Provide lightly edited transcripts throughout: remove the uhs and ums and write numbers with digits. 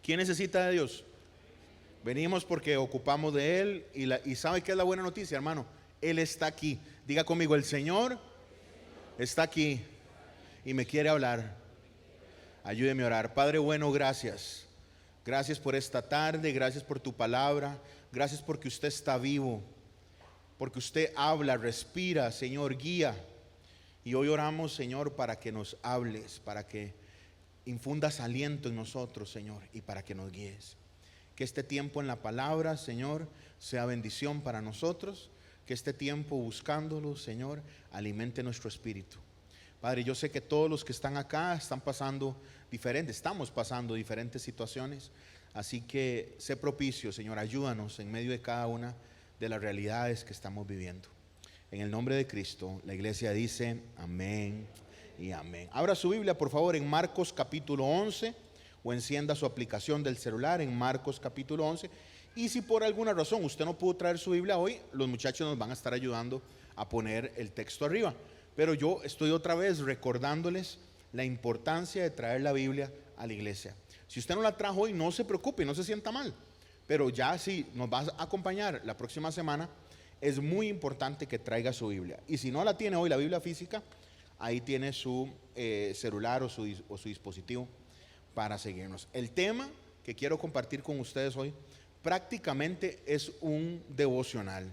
¿Quién necesita de Dios? Venimos porque ocupamos de Él y ¿sabe qué es la buena noticia, hermano? Él está aquí. Diga conmigo, el Señor está aquí y me quiere hablar. Ayúdeme a orar. Padre bueno, gracias. Gracias por esta tarde, gracias por tu palabra, gracias porque usted está vivo, porque usted habla, respira, Señor, guía. Y hoy oramos, Señor, para que nos hables, para que infundas aliento en nosotros, Señor, y para que nos guíes. Que este tiempo en la palabra, Señor, sea bendición para nosotros. Que este tiempo buscándolo, Señor, alimente nuestro espíritu. Padre, yo sé que todos los que están acá estamos pasando diferentes situaciones. Así que sé propicio, Señor, ayúdanos en medio de cada una de las realidades que estamos viviendo. En el nombre de Cristo, la iglesia dice amén y amén. Abra su Biblia, por favor, en Marcos capítulo 11, o encienda su aplicación del celular en Marcos capítulo 11. Y si por alguna razón usted no pudo traer su Biblia hoy, los muchachos nos van a estar ayudando a poner el texto arriba. Pero yo estoy otra vez recordándoles la importancia de traer la Biblia a la iglesia. Si usted no la trajo hoy, no se preocupe, no se sienta mal. Pero ya si nos va a acompañar la próxima semana, es muy importante que traiga su Biblia. Y si no la tiene hoy, la Biblia física, ahí tiene su celular o su dispositivo para seguirnos. El tema que quiero compartir con ustedes hoy prácticamente es un devocional.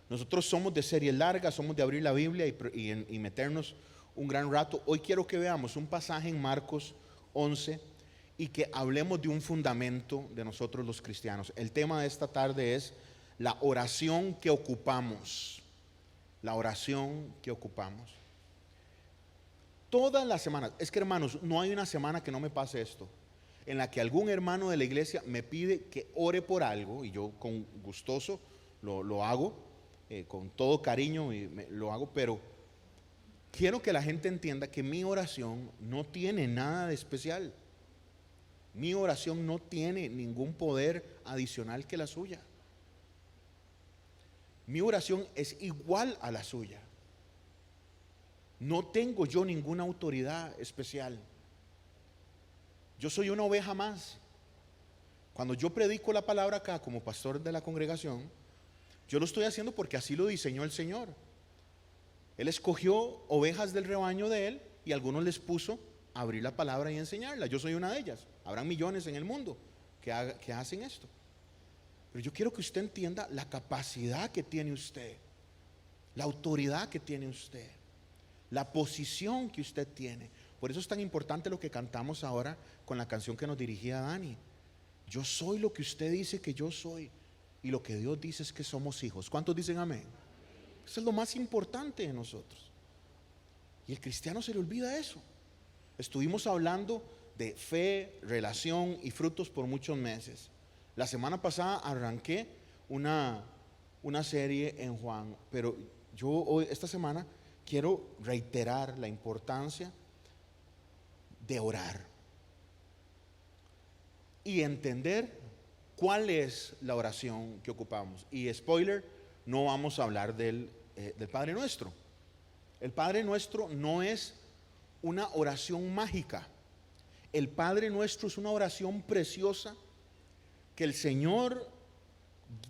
Nosotros somos de serie larga, somos de abrir la Biblia y meternos un gran rato. Hoy quiero que veamos un pasaje en Marcos 11 y que hablemos de un fundamento de nosotros los cristianos. El tema de esta tarde es la oración que ocupamos. La oración que ocupamos. Todas las semanas, es que hermanos, no hay una semana que no me pase esto, en la que algún hermano de la iglesia me pide que ore por algo y yo con gustoso lo hago. Con todo cariño lo hago, pero quiero que la gente entienda que mi oración no tiene nada de especial. Mi oración no tiene ningún poder adicional que la suya. Mi oración es igual a la suya. No tengo yo ninguna autoridad especial. Yo soy una oveja más. Cuando yo predico la palabra acá como pastor de la congregación, yo lo estoy haciendo porque así lo diseñó el Señor. Él escogió ovejas del rebaño de Él y a algunos les puso a abrir la palabra y enseñarla. Yo soy una de ellas. Habrán millones en el mundo que hacen esto. Pero yo quiero que usted entienda la capacidad que tiene usted, la autoridad que tiene usted, la posición que usted tiene. Por eso es tan importante lo que cantamos ahora con la canción que nos dirigía Dani. Yo soy lo que usted dice que yo soy. Y lo que Dios dice es que somos hijos. ¿Cuántos dicen amén? Eso es lo más importante de nosotros. Y el cristiano se le olvida eso. Estuvimos hablando de fe, relación y frutos por muchos meses. La semana pasada arranqué una serie en Juan, pero yo hoy, esta semana, quiero reiterar la importancia de orar y entender ¿cuál es la oración que ocupamos? Y spoiler, no vamos a hablar del Padre Nuestro. El Padre Nuestro no es una oración mágica. El Padre Nuestro es una oración preciosa que el Señor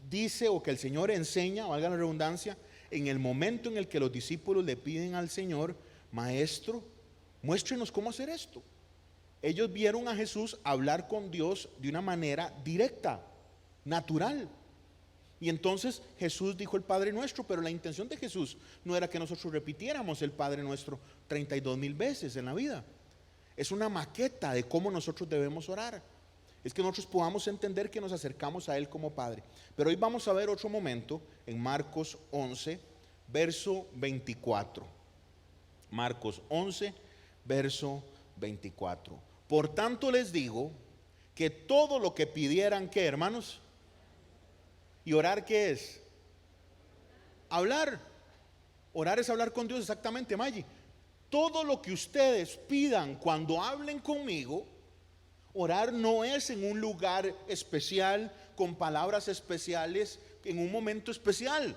dice o que el Señor enseña, valga la redundancia, en el momento en el que los discípulos le piden al Señor: Maestro, muéstrenos cómo hacer esto. Ellos vieron a Jesús hablar con Dios de una manera directa, natural. Y entonces Jesús dijo el Padre Nuestro, pero la intención de Jesús no era que nosotros repitiéramos el Padre Nuestro 32,000 veces en la vida. Es una maqueta de cómo nosotros debemos orar. Es que nosotros podamos entender que nos acercamos a Él como Padre. Pero hoy vamos a ver otro momento en Marcos 11, verso 24. Marcos 11, verso 24. Por tanto les digo que todo lo que pidieran, ¿qué, hermanos? ¿Y orar qué es? Hablar. Orar es hablar con Dios, exactamente, Maggi. Todo lo que ustedes pidan cuando hablen conmigo, orar no es en un lugar especial, con palabras especiales, en un momento especial.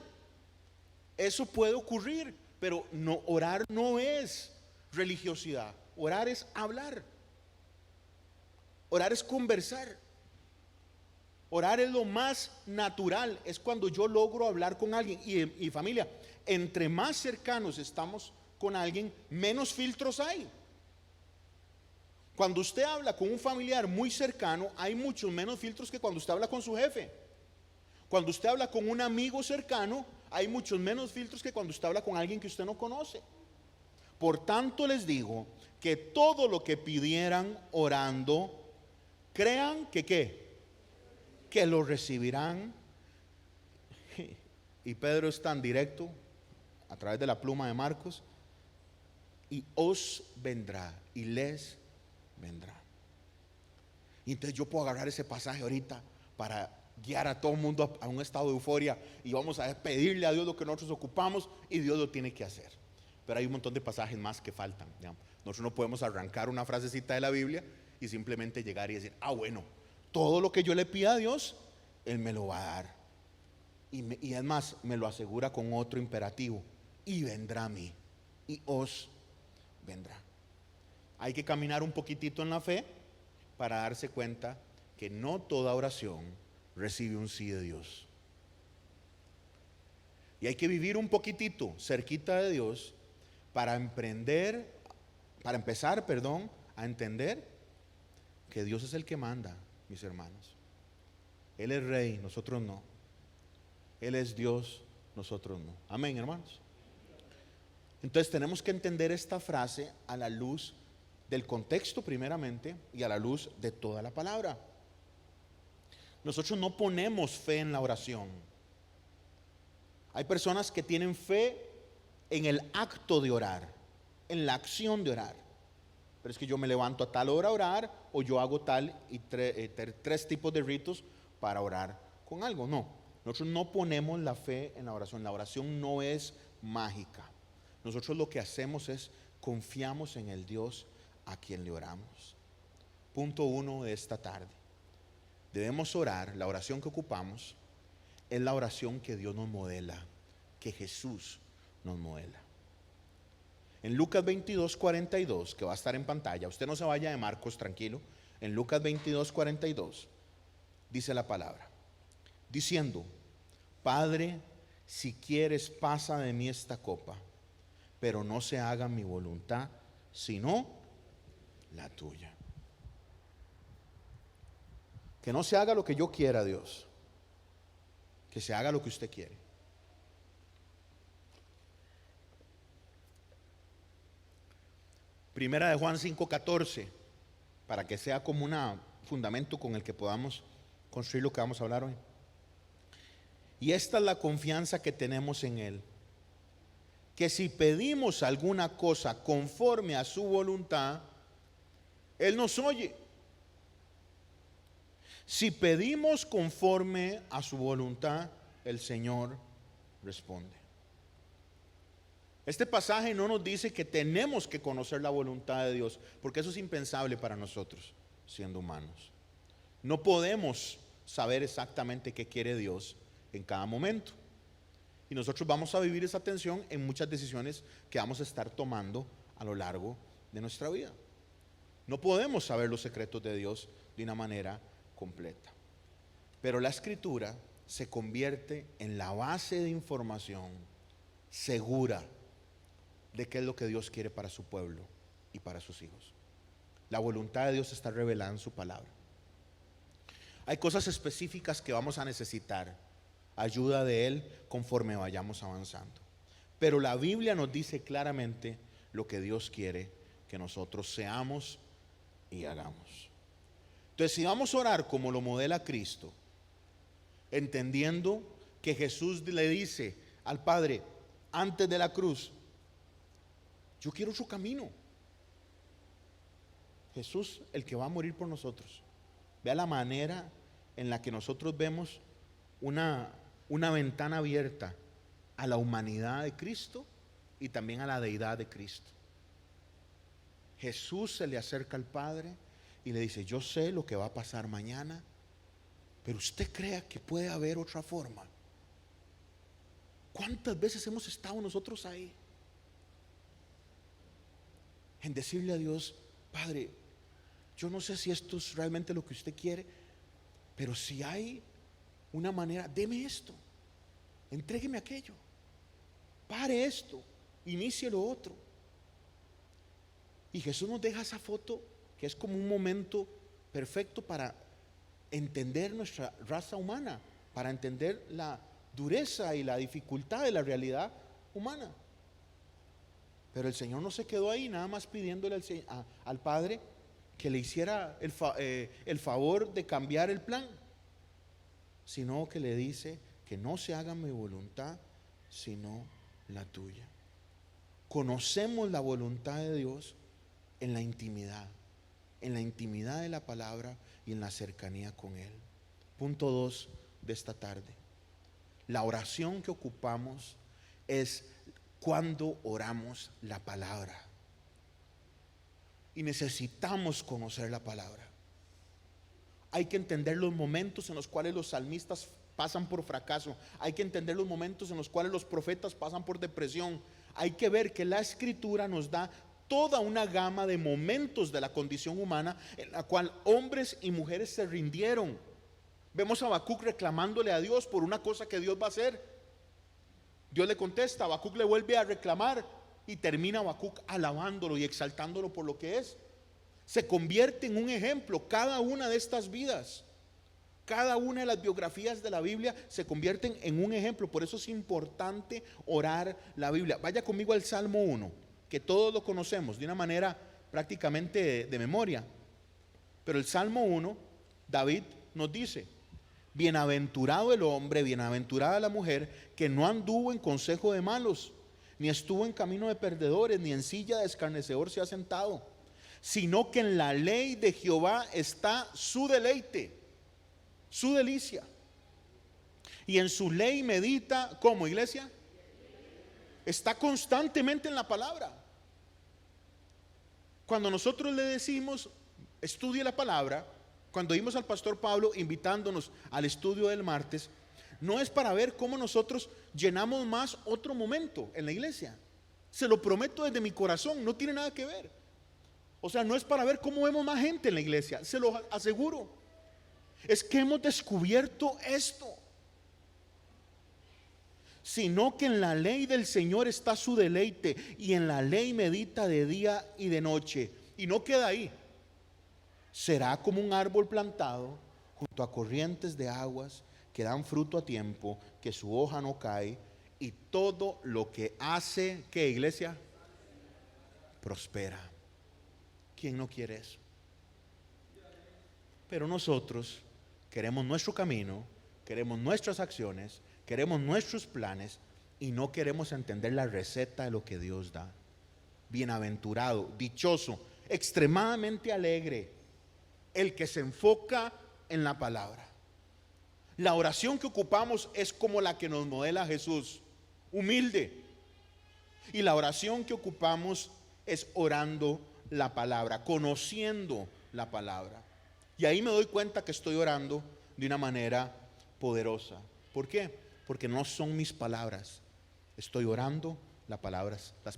Eso puede ocurrir, pero no, orar no es religiosidad. Orar es hablar. Orar es conversar. Orar es lo más natural, es cuando yo logro hablar con alguien. Y familia, entre más cercanos estamos con alguien, menos filtros hay. Cuando usted habla con un familiar muy cercano, hay muchos menos filtros que cuando usted habla con su jefe. Cuando usted habla con un amigo cercano, hay muchos menos filtros que cuando usted habla con alguien que usted no conoce. Por tanto les digo que todo lo que pidieran orando, crean que ¿qué? Que lo recibirán. Y Pedro es tan directo a través de la pluma de Marcos: y os vendrá, y les vendrá. Y entonces yo puedo agarrar ese pasaje ahorita para guiar a todo el mundo a un estado de euforia, y vamos a pedirle a Dios lo que nosotros ocupamos, y Dios lo tiene que hacer. Pero hay un montón de pasajes más que faltan, digamos. Nosotros no podemos arrancar una frasecita de la Biblia y simplemente llegar y decir: bueno, todo lo que yo le pida a Dios, Él me lo va a dar. Y además me lo asegura con otro imperativo: y vendrá a mí, y os vendrá. Hay que caminar un poquitito en la fe para darse cuenta que no toda oración recibe un sí de Dios. Y hay que vivir un poquitito cerquita de Dios para empezar a entender que Dios es el que manda, mis hermanos. Él es rey, nosotros no. Él es Dios, nosotros no. Amén, hermanos. Entonces tenemos que entender esta frase a la luz del contexto primeramente y a la luz de toda la palabra. Nosotros no ponemos fe en la oración. Hay personas que tienen fe en el acto de orar, en la acción de orar. Pero es que yo me levanto a tal hora a orar, o yo hago tal y tres tipos de ritos para orar con algo. No, nosotros no ponemos la fe en la oración. La oración no es mágica. Nosotros lo que hacemos es confiamos en el Dios a quien le oramos. Punto 1 de esta tarde: debemos orar. La oración que ocupamos es la oración que Dios nos modela, que Jesús nos modela. En Lucas 22:42, que va a estar en pantalla, usted no se vaya de Marcos, tranquilo. En Lucas 22:42 dice la palabra, diciendo: Padre, si quieres, pasa de mí esta copa, pero no se haga mi voluntad, sino la tuya. Que no se haga lo que yo quiera, Dios, que se haga lo que usted quiere. Primera de Juan 5:14, para que sea como un fundamento con el que podamos construir lo que vamos a hablar hoy. Y esta es la confianza que tenemos en Él, que si pedimos alguna cosa conforme a su voluntad, Él nos oye. Si pedimos conforme a su voluntad, el Señor responde. Este pasaje no nos dice que tenemos que conocer la voluntad de Dios, porque eso es impensable para nosotros, siendo humanos. No podemos saber exactamente qué quiere Dios en cada momento. Y nosotros vamos a vivir esa tensión en muchas decisiones que vamos a estar tomando a lo largo de nuestra vida. No podemos saber los secretos de Dios de una manera completa. Pero la Escritura se convierte en la base de información segura de qué es lo que Dios quiere para su pueblo y para sus hijos. La voluntad de Dios está revelada en su palabra. Hay cosas específicas que vamos a necesitar ayuda de Él conforme vayamos avanzando. Pero la Biblia nos dice claramente lo que Dios quiere que nosotros seamos y hagamos. Entonces, si vamos a orar como lo modela Cristo, entendiendo que Jesús le dice al Padre antes de la cruz: yo quiero otro camino. Jesús, el que va a morir por nosotros. Vea la manera en la que nosotros vemos una ventana abierta a la humanidad de Cristo y también a la deidad de Cristo. Jesús se le acerca al Padre y le dice: yo sé lo que va a pasar mañana, pero usted crea que puede haber otra forma. ¿Cuántas veces hemos estado nosotros ahí? En decirle a Dios: Padre, yo no sé si esto es realmente lo que usted quiere, pero si hay una manera, deme esto, entrégueme aquello, pare esto, inicie lo otro. Y Jesús nos deja esa foto que es como un momento perfecto para entender nuestra raza humana, para entender la dureza y la dificultad de la realidad humana. Pero el Señor no se quedó ahí nada más pidiéndole al Padre que le hiciera el favor de cambiar el plan, sino que le dice que no se haga mi voluntad sino la tuya. Conocemos la voluntad de Dios en la intimidad de la palabra y en la cercanía con Él. Punto 2 de esta tarde. La oración que ocupamos es cuando oramos la palabra. Y necesitamos conocer la palabra. Hay que entender los momentos en los cuales los salmistas pasan por fracaso. Hay que entender los momentos en los cuales los profetas pasan por depresión. Hay que ver que la Escritura nos da toda una gama de momentos de la condición humana en la cual hombres y mujeres se rindieron. Vemos a Habacuc reclamándole a Dios por una cosa que Dios va a hacer. Dios le contesta, Habacuc le vuelve a reclamar y termina Habacuc alabándolo y exaltándolo por lo que es. Se convierte en un ejemplo cada una de estas vidas. Cada una de las biografías de la Biblia se convierten en un ejemplo. Por eso es importante orar la Biblia. Vaya conmigo al Salmo 1, que todos lo conocemos de una manera prácticamente de memoria. Pero el Salmo 1, David nos dice: bienaventurado el hombre, bienaventurada la mujer, que no anduvo en consejo de malos, ni estuvo en camino de perdedores, ni en silla de escarnecedor se ha sentado, sino que en la ley de Jehová está su deleite, su delicia, y en su ley medita. ¿Cómo, iglesia? Está constantemente en la palabra. Cuando nosotros le decimos estudie la palabra, cuando oímos al pastor Pablo invitándonos al estudio del martes, no es para ver cómo nosotros llenamos más otro momento en la iglesia. Se lo prometo desde mi corazón, no tiene nada que ver. O sea, no es para ver cómo vemos más gente en la iglesia, se lo aseguro. Es que hemos descubierto esto. Sino que en la ley del Señor está su deleite, y en la ley medita de día y de noche. Y no queda ahí. Será como un árbol plantado junto a corrientes de aguas, que dan fruto a tiempo, que su hoja no cae, y todo lo que hace, ¿qué, iglesia? Prospera. ¿Quién no quiere eso? Pero nosotros queremos nuestro camino, queremos nuestras acciones, queremos nuestros planes, y no queremos entender la receta de lo que Dios da. Bienaventurado, dichoso, extremadamente alegre el que se enfoca en la palabra. La oración que ocupamos es como la que nos modela Jesús, humilde. Y la oración que ocupamos es orando la palabra, conociendo la palabra. Y ahí me doy cuenta que estoy orando de una manera poderosa. ¿Por qué? Porque no son mis palabras. Estoy orando las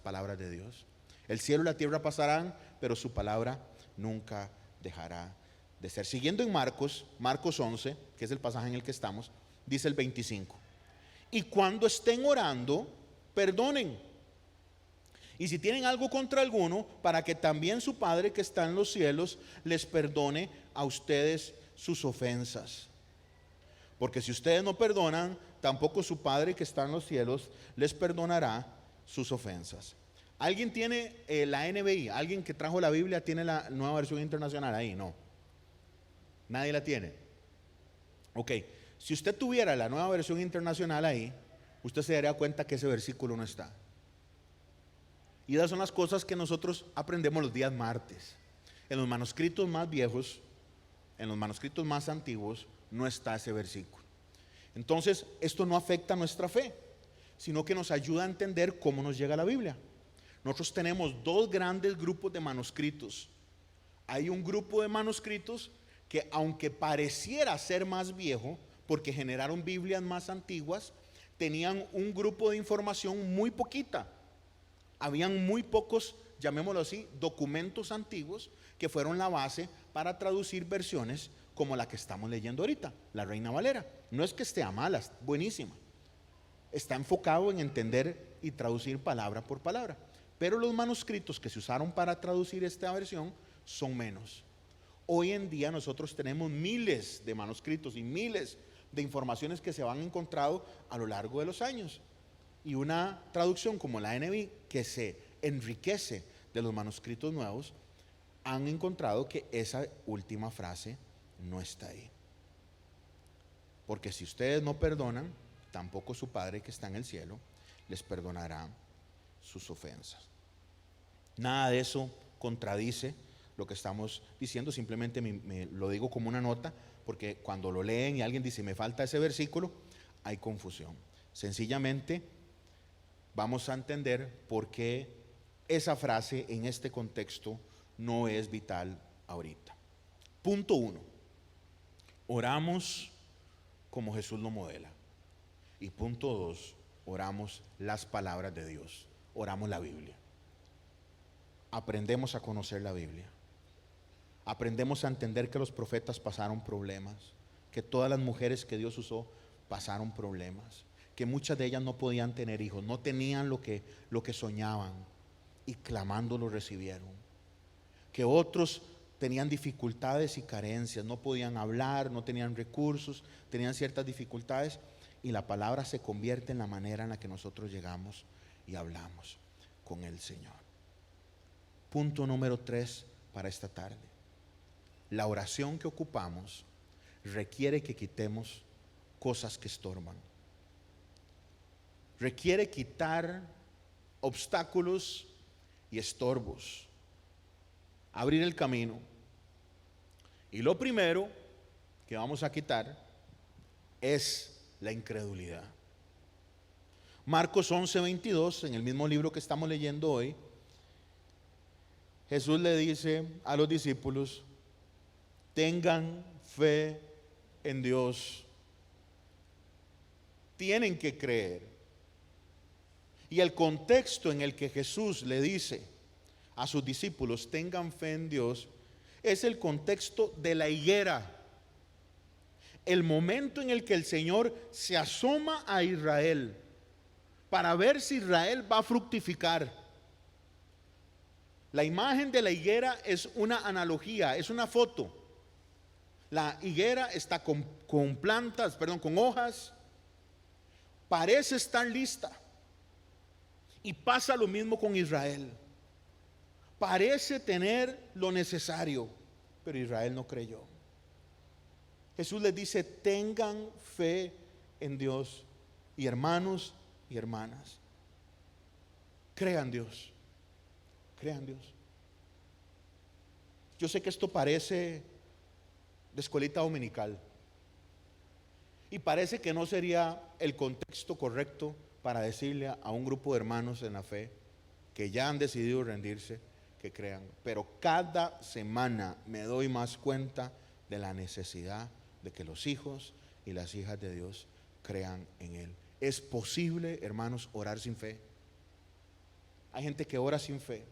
palabras de Dios. El cielo y la tierra pasarán, pero su palabra nunca dejará de ser. Siguiendo en Marcos 11, que es el pasaje en el que estamos, dice el 25: y cuando estén orando, perdonen, y si tienen algo contra alguno, para que también su Padre que está en los cielos les perdone a ustedes sus ofensas. Porque si ustedes no perdonan, tampoco su Padre que está en los cielos les perdonará sus ofensas. ¿Alguien tiene la NBI? ¿Alguien que trajo la Biblia tiene la Nueva Versión Internacional ahí? No. ¿Nadie la tiene? Ok, si usted tuviera la Nueva Versión Internacional ahí, usted se daría cuenta que ese versículo no está. Y esas son las cosas que nosotros aprendemos los días martes. En los manuscritos más viejos, en los manuscritos más antiguos, no está ese versículo. Entonces, esto no afecta a nuestra fe, sino que nos ayuda a entender cómo nos llega la Biblia. Nosotros tenemos dos grandes grupos de manuscritos. Hay un grupo de manuscritos que, aunque pareciera ser más viejo, porque generaron Biblias más antiguas, tenían un grupo de información muy poquita. Habían muy pocos, llamémoslo así, documentos antiguos que fueron la base para traducir versiones como la que estamos leyendo ahorita, la Reina Valera. No es que esté a malas, buenísima. Está enfocado en entender y traducir palabra por palabra. Pero los manuscritos que se usaron para traducir esta versión son menos. Hoy en día nosotros tenemos miles de manuscritos y miles de informaciones que se han encontrado a lo largo de los años. Y una traducción como la NBI, que se enriquece de los manuscritos nuevos, han encontrado que esa última frase no está ahí. Porque si ustedes no perdonan, tampoco su Padre que está en el cielo les perdonará sus ofensas. Nada de eso contradice lo que estamos diciendo, simplemente me lo digo como una nota, porque cuando lo leen y alguien dice me falta ese versículo, hay confusión. Sencillamente vamos a entender por qué esa frase en este contexto no es vital ahorita. Punto 1. Oramos como Jesús lo modela. Y punto 2, oramos las palabras de Dios, oramos la Biblia. Aprendemos a conocer la Biblia. Aprendemos a entender que los profetas pasaron problemas, que todas las mujeres que Dios usó pasaron problemas, que muchas de ellas no podían tener hijos, no tenían lo que soñaban y clamando lo recibieron. Que otros tenían dificultades y carencias, no podían hablar, no tenían recursos, tenían ciertas dificultades y la palabra se convierte en la manera en la que nosotros llegamos y hablamos con el Señor. Punto número 3 para esta tarde. La oración que ocupamos requiere que quitemos cosas que estorban. Requiere quitar obstáculos y estorbos. Abrir el camino. Y lo primero que vamos a quitar es la incredulidad. Marcos 11:22, en el mismo libro que estamos leyendo hoy, Jesús le dice a los discípulos: tengan fe en Dios. Tienen que creer. Y el contexto en el que Jesús le dice a sus discípulos tengan fe en Dios es el contexto de la higuera. El momento en el que el Señor se asoma a Israel para ver si Israel va a fructificar. La imagen de la higuera es una analogía, es una foto. La higuera está con hojas, parece estar lista. Y pasa lo mismo con Israel. Parece tener lo necesario, pero Israel no creyó. Jesús les dice: tengan fe en Dios. Y hermanos y hermanas, crean Dios. Crean Dios. Yo sé que esto parece de escuelita dominical y parece que no sería el contexto correcto para decirle a un grupo de hermanos en la fe que ya han decidido rendirse, que crean. Pero cada semana me doy más cuenta de la necesidad de que los hijos y las hijas de Dios crean en Él. Es posible, hermanos, orar sin fe. Hay gente que ora sin fe.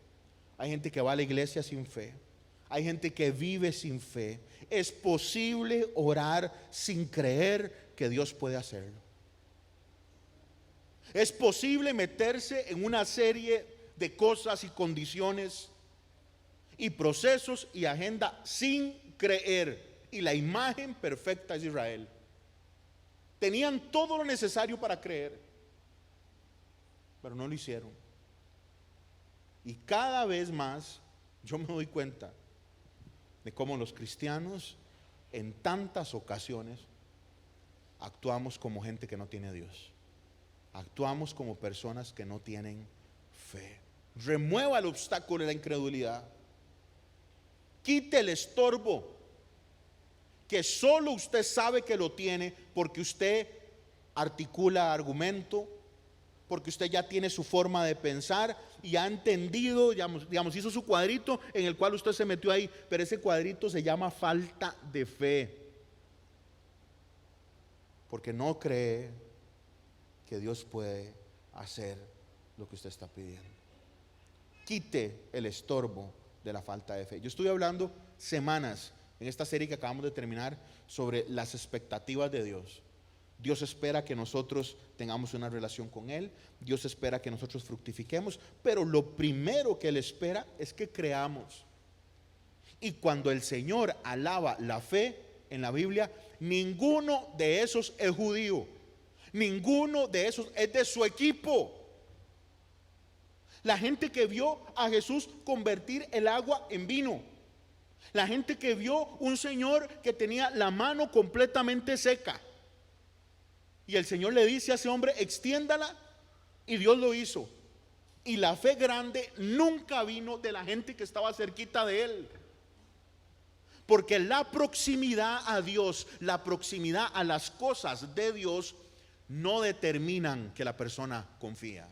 Hay gente que va a la iglesia sin fe. Hay gente que vive sin fe. Es posible orar sin creer que Dios puede hacerlo. Es posible meterse en una serie de cosas y condiciones y procesos y agenda sin creer. Y la imagen perfecta es Israel. Tenían todo lo necesario para creer, pero no lo hicieron. Y cada vez más yo me doy cuenta de cómo los cristianos en tantas ocasiones actuamos como gente que no tiene a Dios. Actuamos como personas que no tienen fe. Remueva el obstáculo de la incredulidad. Quite el estorbo que solo usted sabe que lo tiene porque usted articula argumento, porque usted ya tiene su forma de pensar y ha entendido, digamos, hizo su cuadrito en el cual usted se metió ahí, pero ese cuadrito se llama falta de fe, porque no cree que Dios puede hacer lo que usted está pidiendo. quite el estorbo de la falta de fe. Yo estuve hablando semanas en esta serie que acabamos de terminar sobre las expectativas de Dios. Dios espera que nosotros tengamos una relación con Él. Dios espera que nosotros fructifiquemos. Pero lo primero que Él espera es que creamos. Y cuando el Señor alaba la fe en la Biblia, ninguno de esos es judío. Ninguno de esos es de su equipo. La gente que vio a Jesús convertir el agua en vino. La gente que vio un señor que tenía la mano completamente seca. Y el Señor le dice a ese hombre, extiéndala, y Dios lo hizo. Y la fe grande nunca vino de la gente que estaba cerquita de él. Porque la proximidad a Dios, la proximidad a las cosas de Dios, no determinan que la persona confía.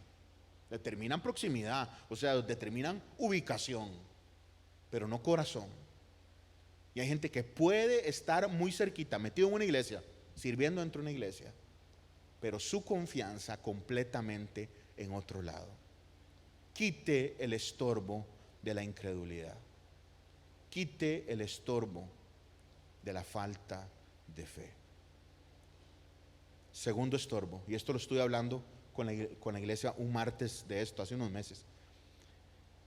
Determinan proximidad, o sea, determinan ubicación, pero no corazón. Y hay gente que puede estar muy cerquita, metido en una iglesia, sirviendo dentro de una iglesia, pero su confianza completamente en otro lado. Quite el estorbo de la incredulidad. Quite el estorbo de la falta de fe. Segundo estorbo, y esto lo estuve hablando con la iglesia un martes de esto, hace unos meses.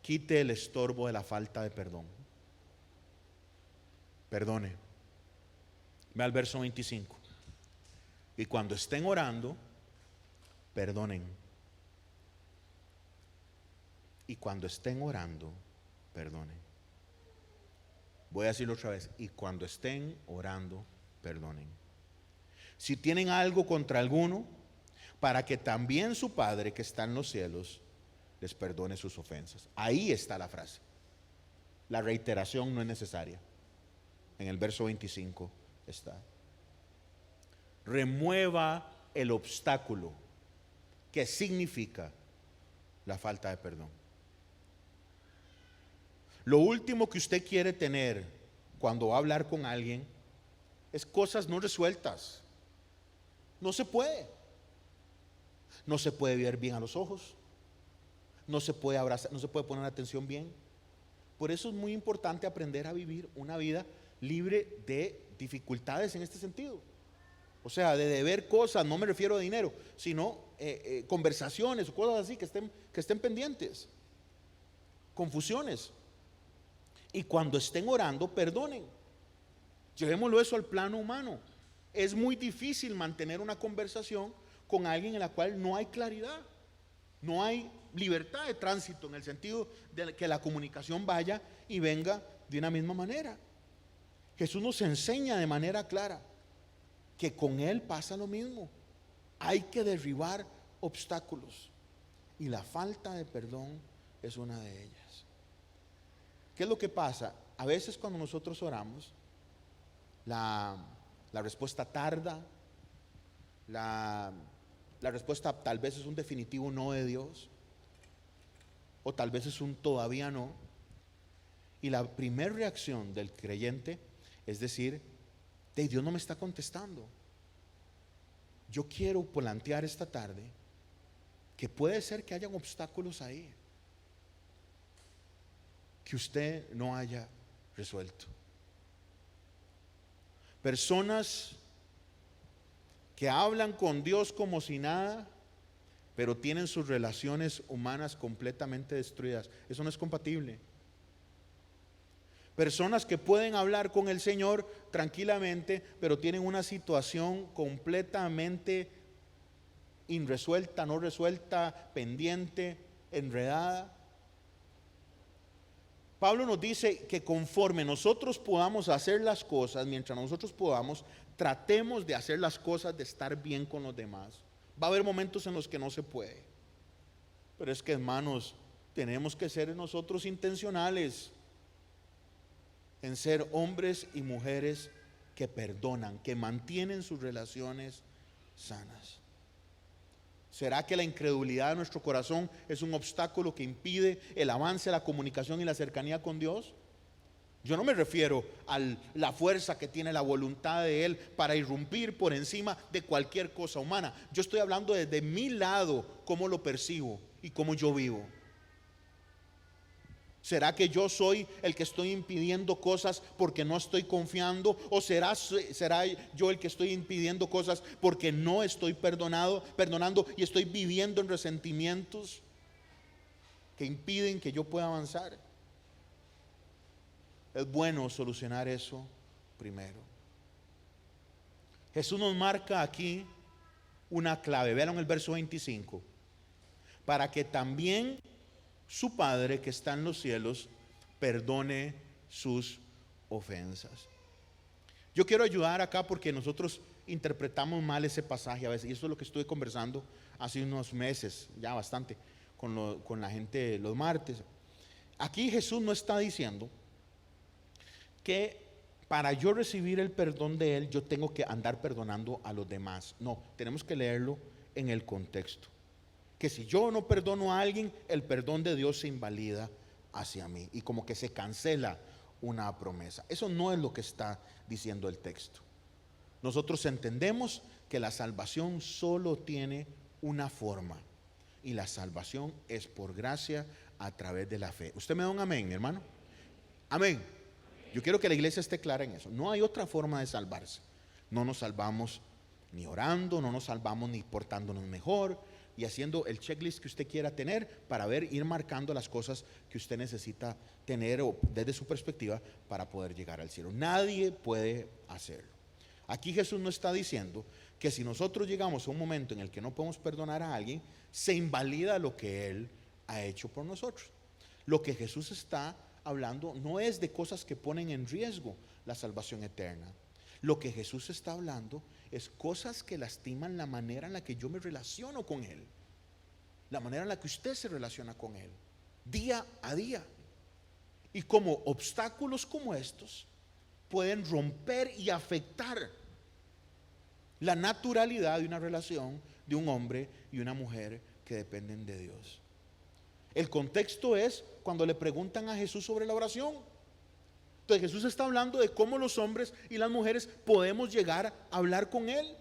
Quite el estorbo de la falta de perdón. Perdone. Ve al verso 25. Y cuando estén orando, perdonen. Y cuando estén orando, perdonen. Voy a decirlo otra vez. Y cuando estén orando, perdonen. Si tienen algo contra alguno, para que también su Padre que está en los cielos les perdone sus ofensas. Ahí está la frase. La reiteración no es necesaria. En el verso 25 está. Remueva el obstáculo que significa la falta de perdón. Lo último que usted quiere tener cuando va a hablar con alguien es cosas no resueltas. No se puede. No se puede ver bien a los ojos. No se puede abrazar, no se puede poner atención bien. Por eso es muy importante aprender a vivir una vida libre de dificultades en este sentido. O sea, de deber cosas, no me refiero a dinero, sino conversaciones o cosas así que estén pendientes. Confusiones. Y cuando estén orando, perdonen. Llevémoslo eso al plano humano. Es muy difícil mantener una conversación con alguien en la cual no hay claridad, no hay libertad de tránsito, en el sentido de que la comunicación vaya y venga de una misma manera. Jesús nos enseña de manera clara que con Él pasa lo mismo. Hay que derribar obstáculos, y la falta de perdón es una de ellas. ¿Qué es lo que pasa? A veces cuando nosotros oramos, la respuesta tarda, la respuesta tal vez es un definitivo no de Dios, o tal vez es un todavía no. Y la primera reacción del creyente es decir, Dios no me está contestando. Yo quiero plantear esta tarde que puede ser que hayan obstáculos ahí que usted no haya resuelto. Personas que hablan con Dios como si nada, pero tienen sus relaciones humanas completamente destruidas. Eso no es compatible. Personas que pueden hablar con el Señor tranquilamente, pero tienen una situación completamente irresuelta, no resuelta, pendiente, enredada. Pablo nos dice que conforme nosotros podamos hacer las cosas, mientras nosotros podamos, tratemos de hacer las cosas, de estar bien con los demás. Va a haber momentos en los que no se puede, pero es que, hermanos, tenemos que ser nosotros intencionales en ser hombres y mujeres que perdonan, que mantienen sus relaciones sanas. ¿Será que la incredulidad de nuestro corazón es un obstáculo que impide el avance, la comunicación y la cercanía con Dios? Yo no me refiero a la fuerza que tiene la voluntad de Él para irrumpir por encima de cualquier cosa humana. Yo estoy hablando desde mi lado, cómo lo percibo y cómo yo vivo. ¿Será que yo soy el que estoy impidiendo cosas porque no estoy confiando? ¿O será yo el que estoy impidiendo cosas porque no estoy perdonando y estoy viviendo en resentimientos que impiden que yo pueda avanzar? Es bueno solucionar eso primero. Jesús nos marca aquí una clave. Vean el verso 25. Para que también su Padre que está en los cielos perdone sus ofensas. Yo quiero ayudar acá porque nosotros interpretamos mal ese pasaje a veces, y eso es lo que estuve conversando hace unos meses, ya bastante, con la gente los martes. Aquí Jesús no está diciendo que para yo recibir el perdón de Él, yo tengo que andar perdonando a los demás. No, tenemos que leerlo en el contexto. Que si yo no perdono a alguien, el perdón de Dios se invalida hacia mí y como que se cancela una promesa. Eso no es lo que está diciendo el texto. Nosotros entendemos que la salvación solo tiene una forma, y la salvación es por gracia a través de la fe. ¿Usted me da un amén, mi hermano? Amén. Yo quiero que la iglesia esté clara en eso. No hay otra forma de salvarse. No nos salvamos ni orando, no nos salvamos ni portándonos mejor y haciendo el checklist que usted quiera tener para ir marcando las cosas que usted necesita tener o desde su perspectiva para poder llegar al cielo. Nadie puede hacerlo. Aquí Jesús no está diciendo que si nosotros llegamos a un momento en el que no podemos perdonar a alguien, se invalida lo que Él ha hecho por nosotros. Lo que Jesús está hablando no es de cosas que ponen en riesgo la salvación eterna. Lo que Jesús está hablando es cosas que lastiman la manera en la que yo me relaciono con Él, la manera en la que usted se relaciona con Él, día a día. Y como obstáculos como estos pueden romper y afectar la naturalidad de una relación de un hombre y una mujer que dependen de Dios. El contexto es cuando le preguntan a Jesús sobre la oración. Entonces Jesús está hablando de cómo los hombres y las mujeres podemos llegar a hablar con Él.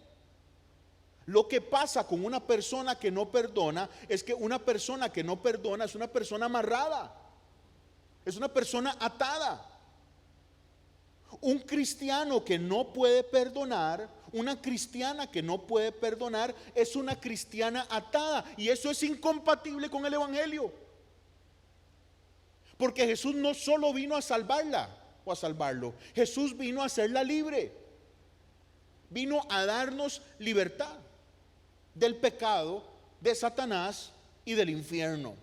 Lo que pasa con una persona que no perdona es que una persona que no perdona es una persona amarrada, es una persona atada. Un cristiano que no puede perdonar, una cristiana que no puede perdonar, es una cristiana atada, y eso es incompatible con el evangelio. Porque Jesús no solo vino a salvarla o a salvarlo, Jesús vino a hacerla libre. Vino a darnos libertad del pecado, de Satanás y del infierno.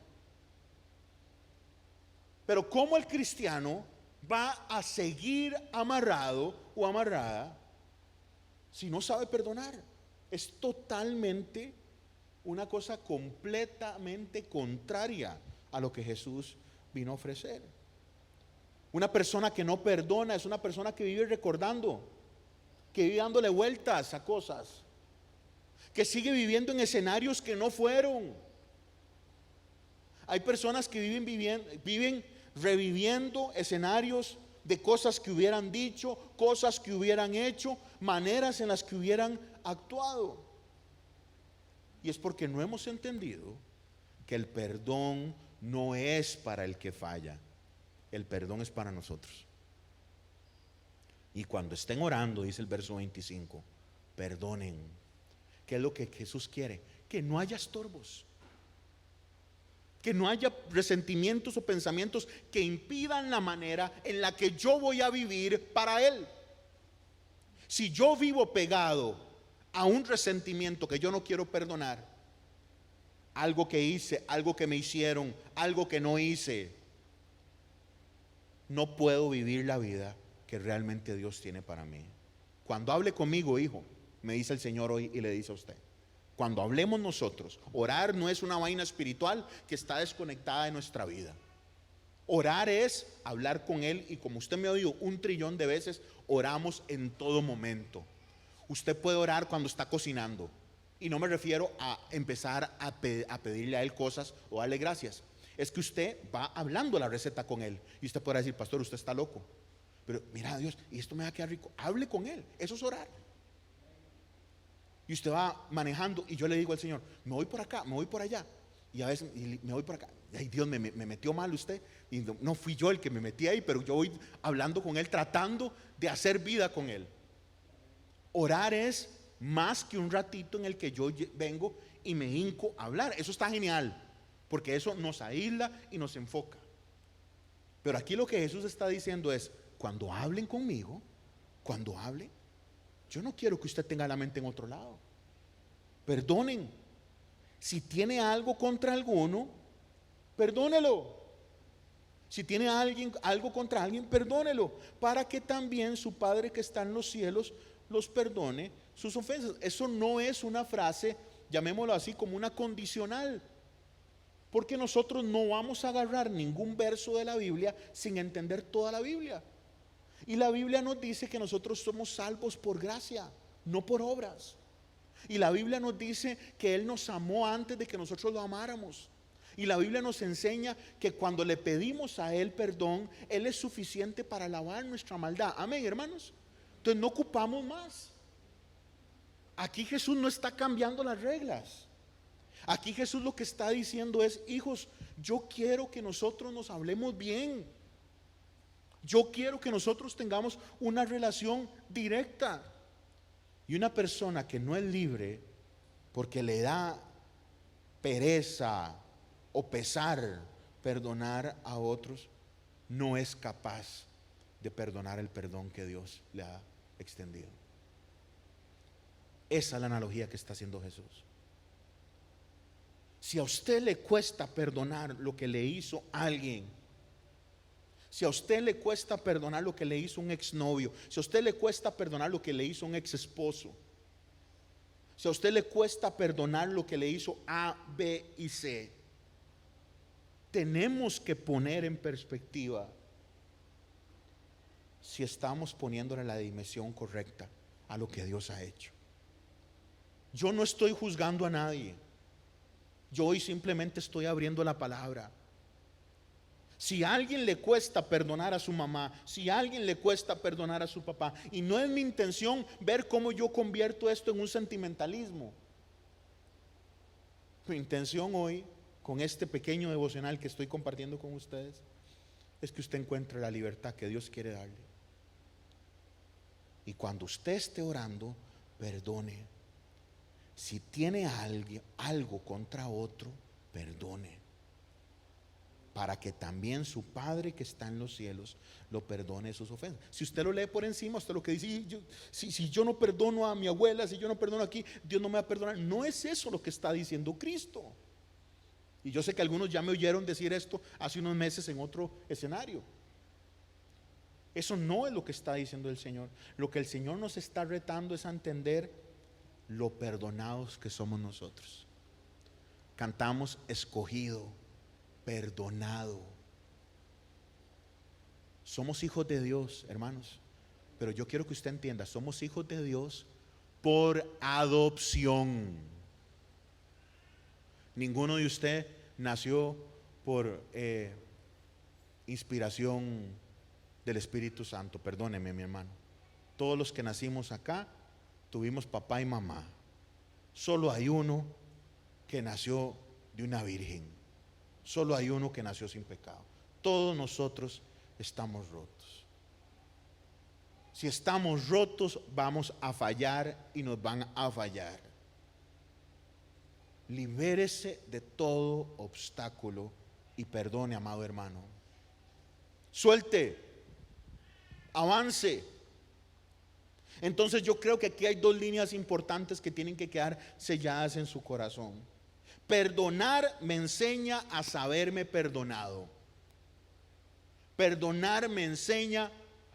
Pero ¿cómo el cristiano va a seguir amarrado o amarrada si no sabe perdonar? Es totalmente una cosa completamente contraria a lo que Jesús vino a ofrecer. Una persona que no perdona es una persona que vive recordando, que vive dándole vueltas a cosas, que sigue viviendo en escenarios que no fueron. Hay personas que viven reviviendo escenarios de cosas que hubieran dicho, cosas que hubieran hecho, maneras en las que hubieran actuado. Y es porque no hemos entendido que el perdón no es para el que falla, el perdón es para nosotros. Y cuando estén orando, dice el verso 25, perdonen. ¿Qué es lo que Jesús quiere? Que no haya estorbos, que no haya resentimientos o pensamientos que impidan la manera en la que yo voy a vivir para Él. Si yo vivo pegado a un resentimiento que yo no quiero perdonar, algo que hice, algo que me hicieron, algo que no hice, no puedo vivir la vida que realmente Dios tiene para mí. Cuando hable conmigo, hijo, me dice el Señor hoy y le dice a usted, cuando hablemos nosotros, orar no es una vaina espiritual que está desconectada de nuestra vida. Orar es hablar con Él, y como usted me ha oído 1.000.000.000 de veces, oramos en todo momento. Usted puede orar cuando está cocinando, y no me refiero a empezar a pedirle a Él cosas o darle gracias. Es que usted va hablando la receta con Él, y usted podrá decir, pastor, usted está loco, pero mira, Dios, y esto me va a quedar rico. Hable con Él, eso es orar. Y usted va manejando y yo le digo al Señor, me voy por acá, me voy por allá. Y a veces me voy por acá. Ay, Dios, me metió mal usted. Y no fui yo el que me metí ahí, pero yo voy hablando con Él, tratando de hacer vida con Él. Orar es más que un ratito en el que yo vengo y me hinco a hablar. Eso está genial, porque eso nos aísla y nos enfoca. Pero aquí lo que Jesús está diciendo es: cuando hablen conmigo, cuando hablen, yo no quiero que usted tenga la mente en otro lado. Perdonen. Si tiene algo contra alguno, perdónelo. Si tiene algo contra alguien, perdónelo, para que también su Padre que está en los cielos los perdone sus ofensas. Eso no es una frase, llamémoslo así, como una condicional, porque nosotros no vamos a agarrar ningún verso de la Biblia sin entender toda la Biblia. Y la Biblia nos dice que nosotros somos salvos por gracia, no por obras. Y la Biblia nos dice que Él nos amó antes de que nosotros lo amáramos. Y la Biblia nos enseña que cuando le pedimos a Él perdón, Él es suficiente para lavar nuestra maldad. Amén, hermanos. Entonces no ocupamos más. Aquí Jesús no está cambiando las reglas. Aquí Jesús lo que está diciendo es: hijos, yo quiero que nosotros nos hablemos bien. Yo quiero que nosotros tengamos una relación directa. Y una persona que no es libre porque le da pereza o pesar perdonar a otros, no es capaz de perdonar el perdón que Dios le ha extendido. Esa es la analogía que está haciendo Jesús. Si a usted le cuesta perdonar lo que le hizo alguien, si a usted le cuesta perdonar lo que le hizo un exnovio, si a usted le cuesta perdonar lo que le hizo un exesposo, si a usted le cuesta perdonar lo que le hizo A, B y C, tenemos que poner en perspectiva si estamos poniéndole la dimensión correcta a lo que Dios ha hecho. Yo no estoy juzgando a nadie. Yo hoy simplemente estoy abriendo la palabra. Si a alguien le cuesta perdonar a su mamá, si a alguien le cuesta perdonar a su papá, y no es mi intención ver cómo yo convierto esto en un sentimentalismo. Mi intención hoy, con este pequeño devocional que estoy compartiendo con ustedes, es que usted encuentre la libertad que Dios quiere darle. Y cuando usted esté orando, perdone. Si tiene algo contra otro, perdone, para que también su Padre que está en los cielos lo perdone sus ofensas. Si usted lo lee por encima, usted lo que dice: si yo no perdono a mi abuela, si yo no perdono aquí, Dios no me va a perdonar. No es eso lo que está diciendo Cristo. Y yo sé que algunos ya me oyeron decir esto hace unos meses en otro escenario. Eso no es lo que está diciendo el Señor. Lo que el Señor nos está retando es a entender lo perdonados que somos nosotros. Cantamos: escogido, perdonado. Somos hijos de Dios, hermanos. Pero yo quiero que usted entienda: somos hijos de Dios por adopción. Ninguno de usted nació por inspiración del Espíritu Santo. Perdóneme, mi hermano. Todos los que nacimos acá tuvimos papá y mamá. Solo hay uno que nació de una virgen. Solo hay uno que nació sin pecado. Todos nosotros estamos rotos. Si estamos rotos, vamos a fallar y nos van a fallar. Libérese de todo obstáculo y perdone, amado hermano. Suelte, avance. Entonces yo creo que aquí hay dos líneas importantes que tienen que quedar selladas en su corazón. Perdonar me enseña a saberme perdonado. Perdonar me enseña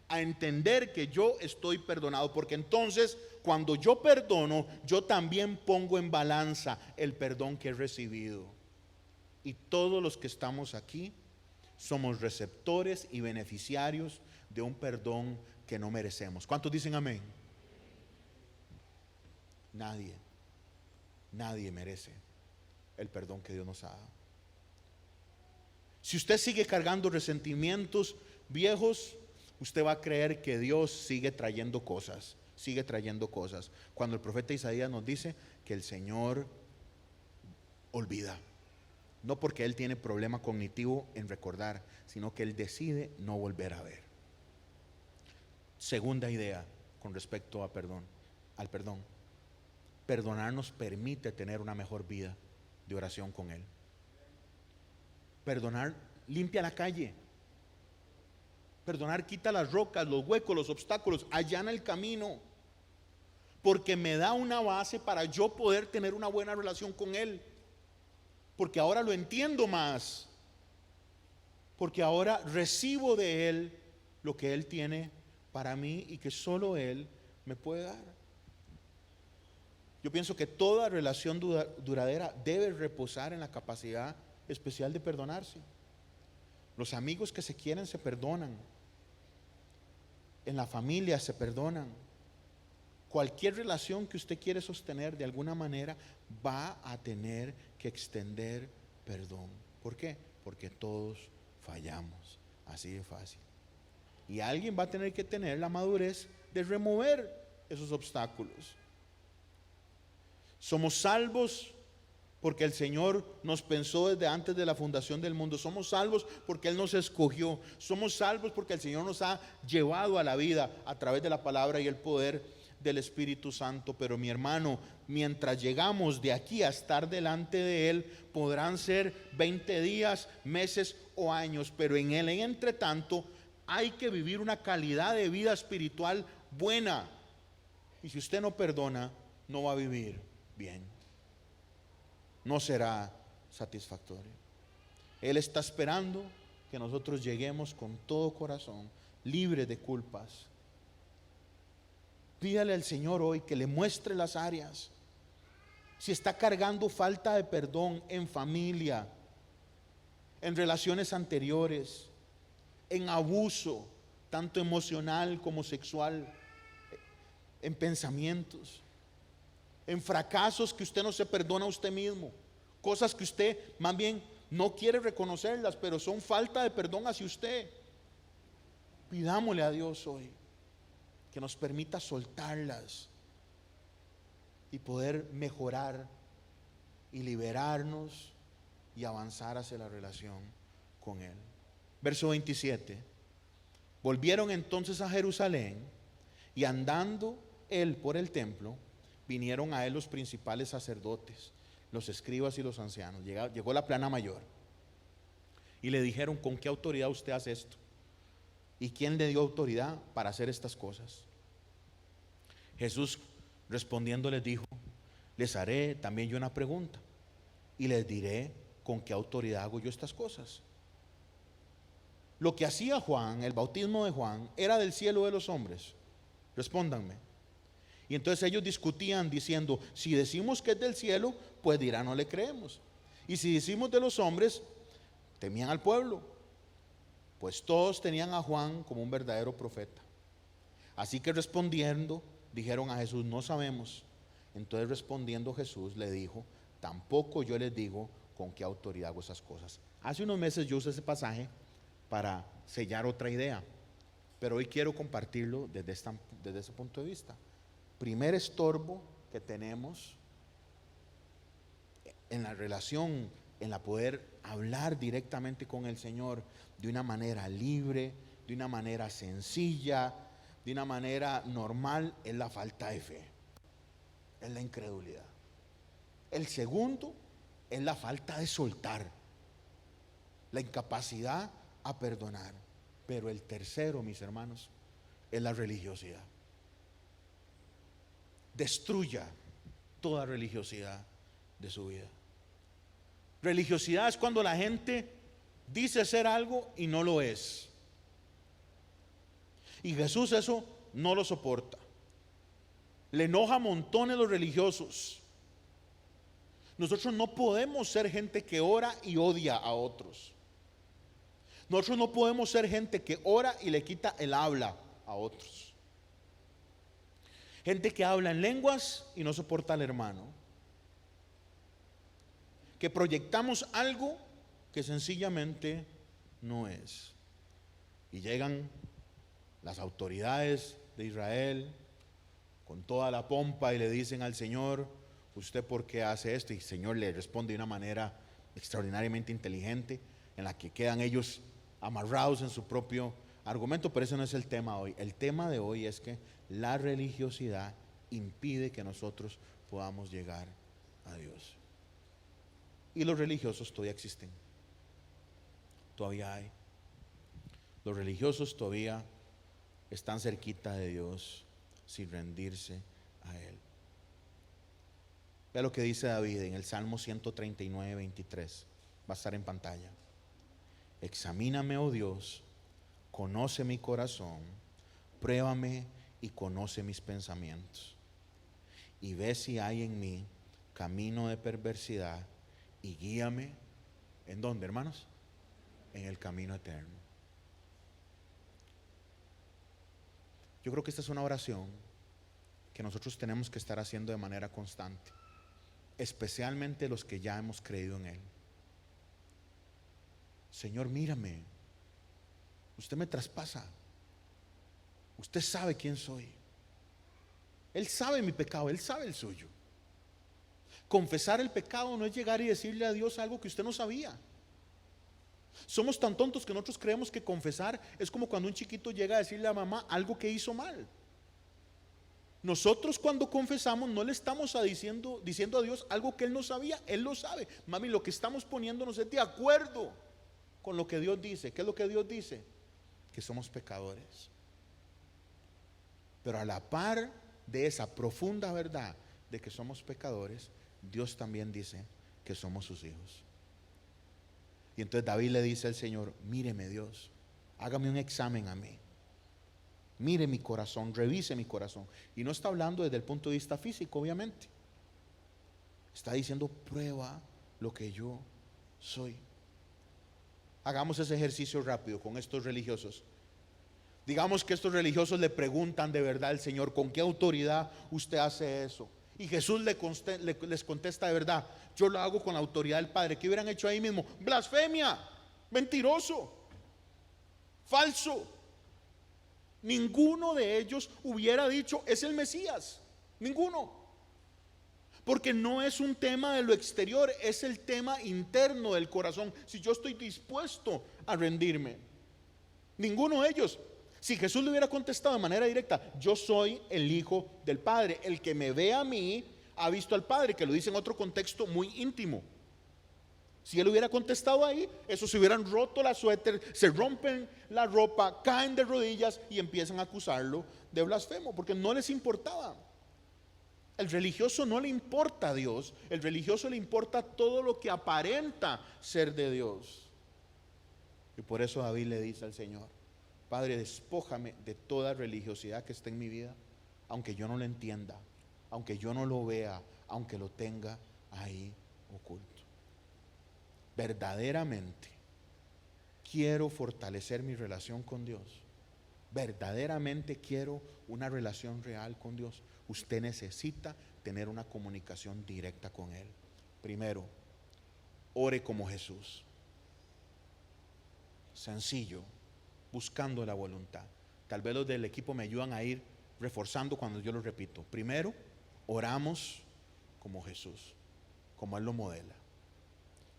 a entender que yo estoy perdonado, porque entonces cuando yo perdono, yo también pongo en balanza el perdón que he recibido. Y todos los que estamos aquí somos receptores y beneficiarios de un perdón que no merecemos. ¿Cuántos dicen amén? Nadie merece el perdón que Dios nos ha dado. Si usted sigue cargando resentimientos viejos, usted va a creer que Dios sigue trayendo cosas, cuando el profeta Isaías nos dice que el Señor olvida. No porque él tiene problema cognitivo en recordar, sino que él decide no volver a ver. Segunda idea con respecto al perdón. Perdonar nos permite tener una mejor vida de oración con Él. Perdonar limpia la calle. Perdonar quita las rocas, los huecos, los obstáculos, allana el camino. Porque me da una base para yo poder tener una buena relación con Él. Porque ahora lo entiendo más. Porque ahora recibo de Él lo que Él tiene para mí y que solo Él me puede dar. Yo pienso que toda relación duradera debe reposar en la capacidad especial de perdonarse. Los amigos que se quieren se perdonan. En la familia se perdonan. Cualquier relación que usted quiere sostener de alguna manera va a tener que extender perdón. ¿Por qué? Porque todos fallamos. Así de fácil. Y alguien va a tener que tener la madurez de remover esos obstáculos. Somos salvos porque el Señor nos pensó desde antes de la fundación del mundo. Somos salvos porque Él nos escogió. Somos salvos porque el Señor nos ha llevado a la vida a través de la palabra y el poder del Espíritu Santo. Pero mi hermano, mientras llegamos de aquí a estar delante de Él, podrán ser 20 días, meses o años, pero en Él, en entretanto, hay que vivir una calidad de vida espiritual buena. Y si usted no perdona, no va a vivir bien. No será satisfactorio. Él está esperando que nosotros lleguemos con todo corazón, libres de culpas. Pídale al Señor hoy que le muestre las áreas. Si está cargando falta de perdón en familia, en relaciones anteriores, en abuso, tanto emocional como sexual, en pensamientos, en fracasos que usted no se perdona a usted mismo, cosas que usted más bien no quiere reconocerlas, pero son falta de perdón hacia usted. Pidámosle a Dios hoy que nos permita soltarlas y poder mejorar y liberarnos y avanzar hacia la relación con Él. Verso 27. Volvieron entonces a Jerusalén y andando Él por el templo, vinieron a Él los principales sacerdotes, los escribas y los ancianos. Llegó la plana mayor y le dijeron: ¿con qué autoridad usted hace esto? ¿Y quién le dio autoridad para hacer estas cosas? Jesús respondiendo les dijo: les haré también yo una pregunta y les diré con qué autoridad hago yo estas cosas. Lo que hacía Juan, el bautismo de Juan, ¿era del cielo o de los hombres? Respóndanme. Y entonces ellos discutían diciendo: si decimos que es del cielo, pues dirá no le creemos. Y si decimos de los hombres, temían al pueblo, pues todos tenían a Juan como un verdadero profeta. Así que respondiendo, dijeron a Jesús: no sabemos. Entonces respondiendo Jesús le dijo: tampoco yo les digo con qué autoridad hago esas cosas. Hace unos meses yo usé ese pasaje para sellar otra idea, pero hoy quiero compartirlo desde ese punto de vista. Primer estorbo que tenemos en la relación, en la poder hablar directamente con el Señor de una manera libre, de una manera sencilla, de una manera normal, es la falta de fe, es la incredulidad. El segundo es la falta de soltar, la incapacidad a perdonar. Pero el tercero, mis hermanos, es la religiosidad. Destruya toda religiosidad de su vida. Religiosidad es cuando la gente dice ser algo y no lo es. Y Jesús eso no lo soporta. Le enoja a montones los religiosos. Nosotros no podemos ser gente que ora y odia a otros. Nosotros no podemos ser gente que ora y le quita el habla a otros. Gente que habla en lenguas y no soporta al hermano. Que proyectamos algo que sencillamente no es. Y llegan las autoridades de Israel con toda la pompa y le dicen al Señor: ¿usted por qué hace esto? Y el Señor le responde de una manera extraordinariamente inteligente, en la que quedan ellos amarrados en su propio argumento, pero ese no es el tema hoy. El tema de hoy es que la religiosidad impide que nosotros podamos llegar a Dios. Y los religiosos todavía existen. Todavía hay. Los religiosos todavía están cerquita de Dios sin rendirse a Él. Vea lo que dice David en el Salmo 139, 23. Va a estar en pantalla. Examíname, oh Dios, conoce mi corazón, pruébame y conoce mis pensamientos. Y ve si hay en mí camino de perversidad y guíame. ¿En dónde, hermanos? En el camino eterno. Yo creo que esta es una oración que nosotros tenemos que estar haciendo de manera constante, especialmente los que ya hemos creído en Él. Señor, mírame, usted me traspasa, usted sabe quién soy, Él sabe mi pecado, Él sabe el suyo. Confesar el pecado no es llegar y decirle a Dios algo que usted no sabía. Somos tan tontos que nosotros creemos que confesar es como cuando un chiquito llega a decirle a mamá algo que hizo mal. Nosotros cuando confesamos no le estamos diciendo a Dios algo que Él no sabía, Él lo sabe. Mami, lo que estamos poniéndonos es de acuerdo con lo que Dios dice. ¿Qué es lo que Dios dice? Que somos pecadores. Pero a la par de esa profunda verdad de que somos pecadores, Dios también dice que somos sus hijos. Y entonces David le dice al Señor: míreme, Dios, hágame un examen a mí, mire mi corazón, revise mi corazón. Y no está hablando desde el punto de vista físico, obviamente. Está diciendo: prueba lo que yo soy. Hagamos ese ejercicio rápido con estos religiosos. Digamos que estos religiosos le preguntan de verdad al Señor: ¿con qué autoridad usted hace eso? Y Jesús les contesta de verdad: yo lo hago con la autoridad del Padre. ¿Qué hubieran hecho ahí mismo? Blasfemia, mentiroso, falso. Ninguno de ellos hubiera dicho: es el Mesías. Ninguno. Porque no es un tema de lo exterior, es el tema interno del corazón. Si yo estoy dispuesto a rendirme. Ninguno de ellos. Si Jesús le hubiera contestado de manera directa: yo soy el Hijo del Padre, el que me ve a mí ha visto al Padre, que lo dice en otro contexto muy íntimo. Si él hubiera contestado ahí, esos se hubieran roto la suéter, se rompen la ropa, caen de rodillas y empiezan a acusarlo de blasfemo, porque no les importaba. El religioso no le importa a Dios, el religioso le importa todo lo que aparenta ser de Dios. Y por eso David le dice al Señor: Padre, despójame de toda religiosidad que esté en mi vida, aunque yo no lo entienda, aunque yo no lo vea, aunque lo tenga ahí oculto. Verdaderamente quiero fortalecer mi relación con Dios. Verdaderamente quiero una relación real con Dios. Usted necesita tener una comunicación directa con Él. Primero, ore como Jesús. Sencillo, buscando la voluntad. Tal vez los del equipo me ayudan a ir reforzando cuando yo lo repito. Primero, oramos como Jesús, como Él lo modela.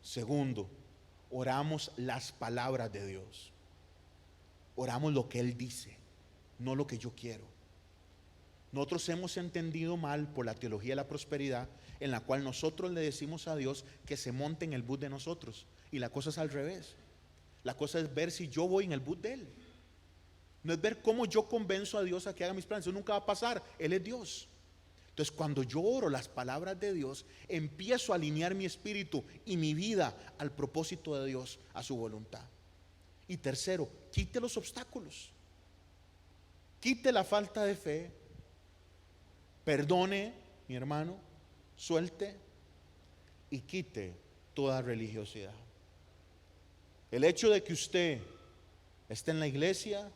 Segundo, oramos las palabras de Dios. Oramos lo que Él dice, no lo que yo quiero. Nosotros hemos entendido mal por la teología de la prosperidad, en la cual nosotros le decimos a Dios que se monte en el bus de nosotros, y la cosa es al revés. La cosa es ver si yo voy en el bus de Él. No es ver cómo yo convenzo a Dios a que haga mis planes. Eso nunca va a pasar. Él es Dios. Entonces, cuando yo oro las palabras de Dios, empiezo a alinear mi espíritu y mi vida al propósito de Dios, a su voluntad. Y tercero, quite los obstáculos. Quite la falta de fe. Perdone, mi hermano, suelte y quite toda religiosidad. El hecho de que usted esté en la iglesia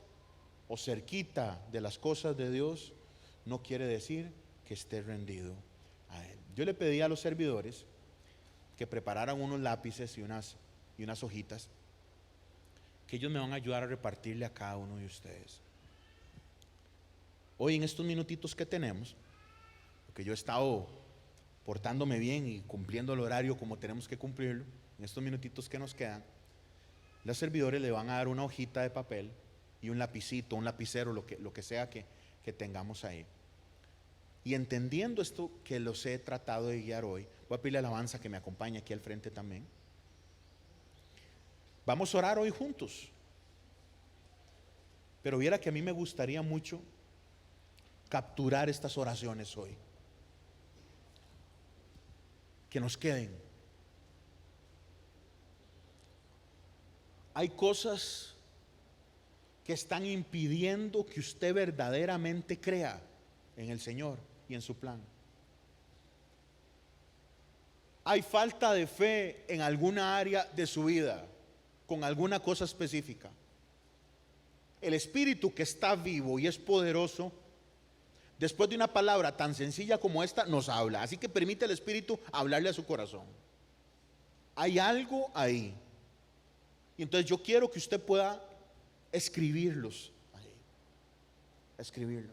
o cerquita de las cosas de Dios no quiere decir que esté rendido a Él. Yo le pedí a los servidores que prepararan unos lápices y unas hojitas que ellos me van a ayudar a repartirle a cada uno de ustedes. Hoy, en estos minutitos que tenemos, porque yo he estado portándome bien y cumpliendo el horario como tenemos que cumplirlo, en estos minutitos que nos quedan, los servidores le van a dar una hojita de papel y un lapicito, un lapicero, lo que sea que tengamos ahí. Y entendiendo esto que los he tratado de guiar hoy, voy a pedirle a Alabanza que me acompañe aquí al frente también. Vamos a orar hoy juntos. Pero viera que a mí me gustaría mucho capturar estas oraciones hoy. Que nos queden. Hay cosas que están impidiendo que usted verdaderamente crea en el Señor y en su plan. Hay falta de fe en alguna área de su vida, con alguna cosa específica. El Espíritu, que está vivo y es poderoso, después de una palabra tan sencilla como esta, nos habla. Así que permite al Espíritu hablarle a su corazón. Hay algo ahí. Y entonces yo quiero que usted pueda escribirlos ahí. Escribirlo.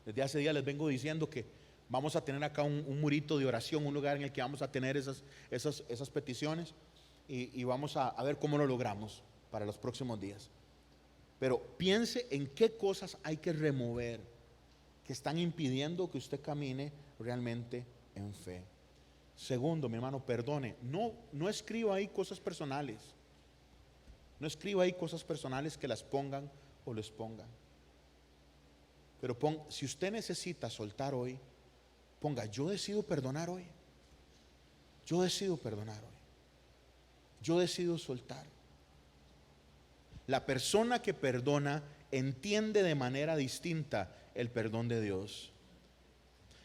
Desde hace días les vengo diciendo que vamos a tener acá un murito de oración, un lugar en el que vamos a tener esas peticiones y vamos a ver cómo lo logramos para los próximos días. Pero piense en qué cosas hay que remover que están impidiendo que usted camine realmente en fe. Segundo, mi hermano, perdone. No escriba ahí cosas personales. No escriba ahí cosas personales que las pongan o les pongan. Pero si usted necesita soltar hoy, ponga: yo decido perdonar hoy. Yo decido perdonar hoy. Yo decido soltar. La persona que perdona entiende de manera distinta el perdón de Dios.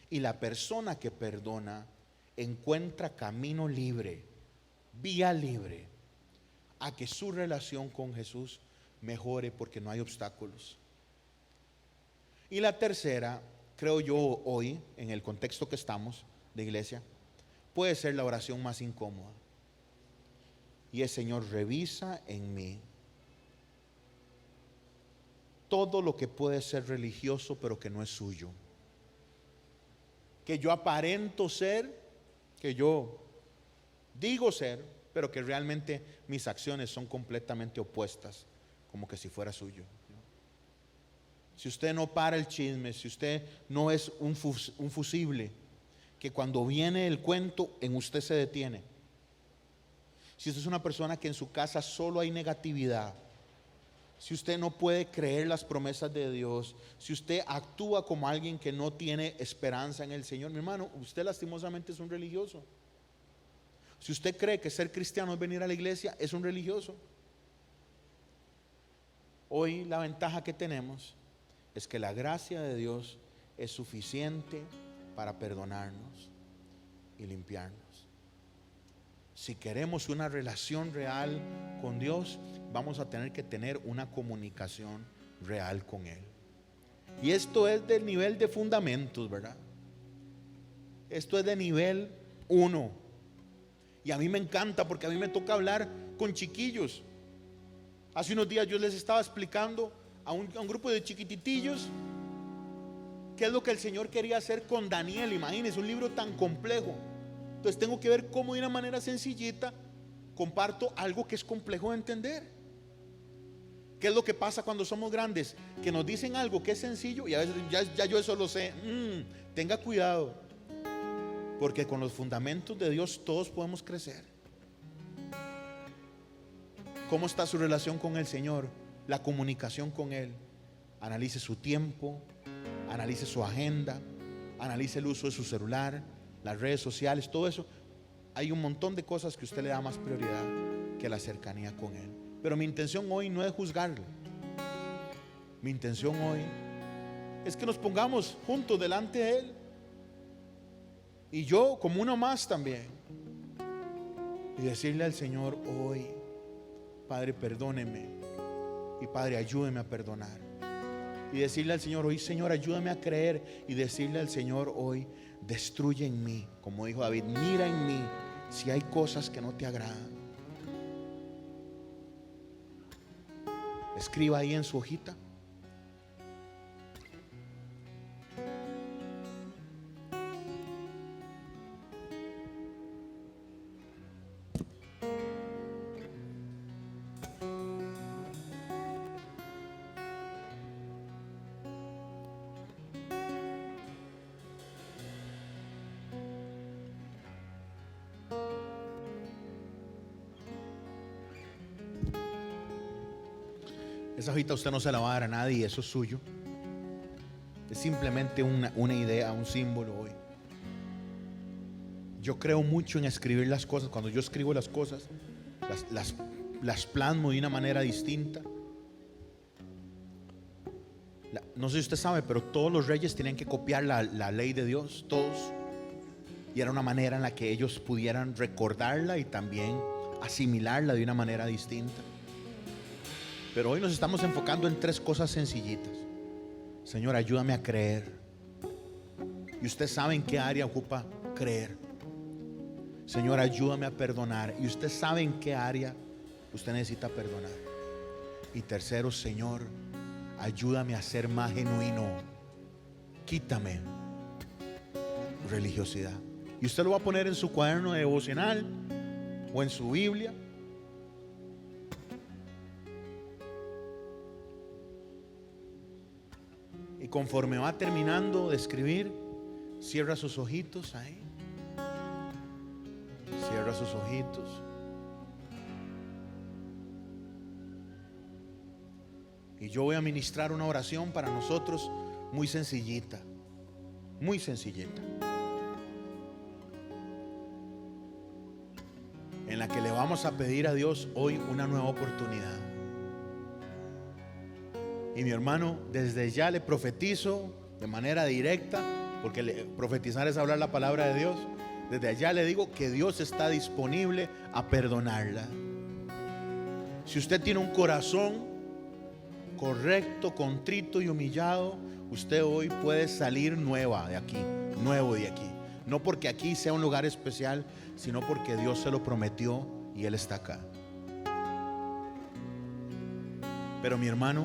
Y la persona que perdona encuentra camino libre, vía libre, a que su relación con Jesús mejore porque no hay obstáculos. Y la tercera, creo yo hoy, en el contexto que estamos de iglesia, puede ser la oración más incómoda. Y es: Señor, revisa en mí todo lo que puede ser religioso pero que no es suyo, que yo aparento ser, que yo digo ser, pero que realmente mis acciones son completamente opuestas, como que si fuera suyo. Si usted no para el chisme, si usted no es un fusible, que cuando viene el cuento en usted se detiene. Si usted es una persona que en su casa solo hay negatividad, si usted no puede creer las promesas de Dios, si usted actúa como alguien que no tiene esperanza en el Señor, mi hermano, usted lastimosamente es un religioso. Si usted cree que ser cristiano es venir a la iglesia, es un religioso. Hoy la ventaja que tenemos es que la gracia de Dios es suficiente para perdonarnos y limpiarnos. Si queremos una relación real con Dios, vamos a tener que tener una comunicación real con Él. Y esto es del nivel de fundamentos, ¿verdad? Esto es de nivel 1. Y a mí me encanta porque a mí me toca hablar con chiquillos. Hace unos días yo les estaba explicando a un grupo de chiquititillos qué es lo que el Señor quería hacer con Daniel. Imagínense, un libro tan complejo. Entonces tengo que ver cómo de una manera sencillita comparto algo que es complejo de entender. ¿Qué es lo que pasa cuando somos grandes? Que nos dicen algo que es sencillo y a veces ya yo eso lo sé. Tenga cuidado, porque con los fundamentos de Dios todos podemos crecer. ¿Cómo está su relación con el Señor? La comunicación con Él. Analice su tiempo, analice su agenda, analice el uso de su celular, las redes sociales, todo eso. Hay un montón de cosas que usted le da más prioridad que la cercanía con Él. Pero mi intención hoy no es juzgarle. Mi intención hoy es que nos pongamos juntos delante de Él, y yo como uno más también, y decirle al Señor hoy: Padre, perdóneme, y Padre, ayúdeme a perdonar. Y decirle al Señor hoy: Señor, ayúdame a creer. Y decirle al Señor hoy: destruye en mí, como dijo David, mira en mí si hay cosas que no te agradan. Escriba ahí en su hojita. Esa hojita usted no se la va a dar a nadie, eso es suyo. Es simplemente una idea, un símbolo hoy. Yo creo mucho en escribir las cosas. Cuando yo escribo las cosas, las plasmo de una manera distinta. No sé si usted sabe, pero todos los reyes tenían que copiar la ley de Dios, todos. Y era una manera en la que ellos pudieran recordarla y también asimilarla de una manera distinta. Pero hoy nos estamos enfocando en 3 cosas sencillitas. Señor, ayúdame a creer. Y usted sabe en qué área ocupa creer. Señor, ayúdame a perdonar. Y usted sabe en qué área usted necesita perdonar. Y tercero, Señor, ayúdame a ser más genuino. Quítame religiosidad. Y usted lo va a poner en su cuaderno devocional o en su Biblia. Y conforme va terminando de escribir, cierra sus ojitos ahí. Cierra sus ojitos. Y yo voy a ministrar una oración para nosotros muy sencillita. Muy sencillita. En la que le vamos a pedir a Dios hoy una nueva oportunidad. Y mi hermano, desde ya le profetizo de manera directa, porque profetizar es hablar la palabra de Dios. Desde allá le digo que Dios está disponible a perdonarla. Si usted tiene un corazón correcto, contrito y humillado, usted hoy puede salir nuevo de aquí. No porque aquí sea un lugar especial, sino porque Dios se lo prometió y Él está acá. Pero mi hermano,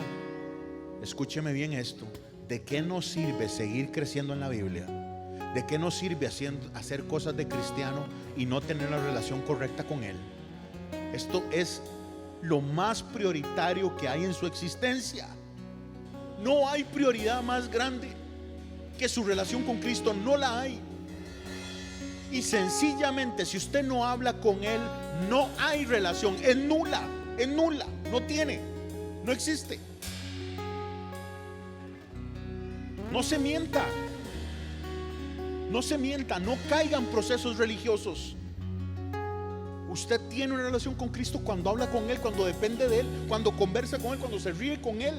escúcheme bien esto. ¿De qué nos sirve seguir creciendo en la Biblia? ¿De qué nos sirve hacer cosas de cristiano y no tener la relación correcta con Él? Esto es lo más prioritario que hay en su existencia. No hay prioridad más grande que su relación con Cristo. No la hay. Y sencillamente, si usted no habla con Él, no hay relación. Es nula. No tiene. No existe. No se mienta. No caiga en procesos religiosos. Usted tiene una relación con Cristo cuando habla con Él, cuando depende de Él, cuando conversa con Él, cuando se ríe con Él,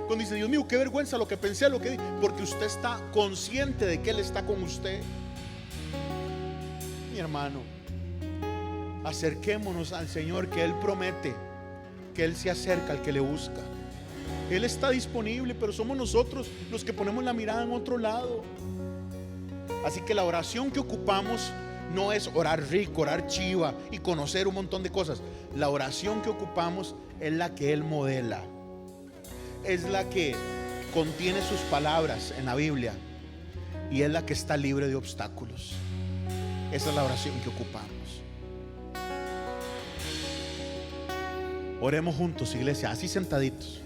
cuando dice: Dios mío, qué vergüenza lo que pensé, lo que dije, porque usted está consciente de que Él está con usted. Mi hermano, acerquémonos al Señor, que Él promete que Él se acerca al que le busca. Él está disponible, pero somos nosotros los que ponemos la mirada en otro lado. Así que la oración que ocupamos no es orar rico, orar chiva y conocer un montón de cosas. La oración que ocupamos es la que Él modela. Es la que contiene sus palabras en la Biblia. Y es la que está libre de obstáculos. Esa es la oración que ocupamos. Oremos juntos, iglesia, así sentaditos.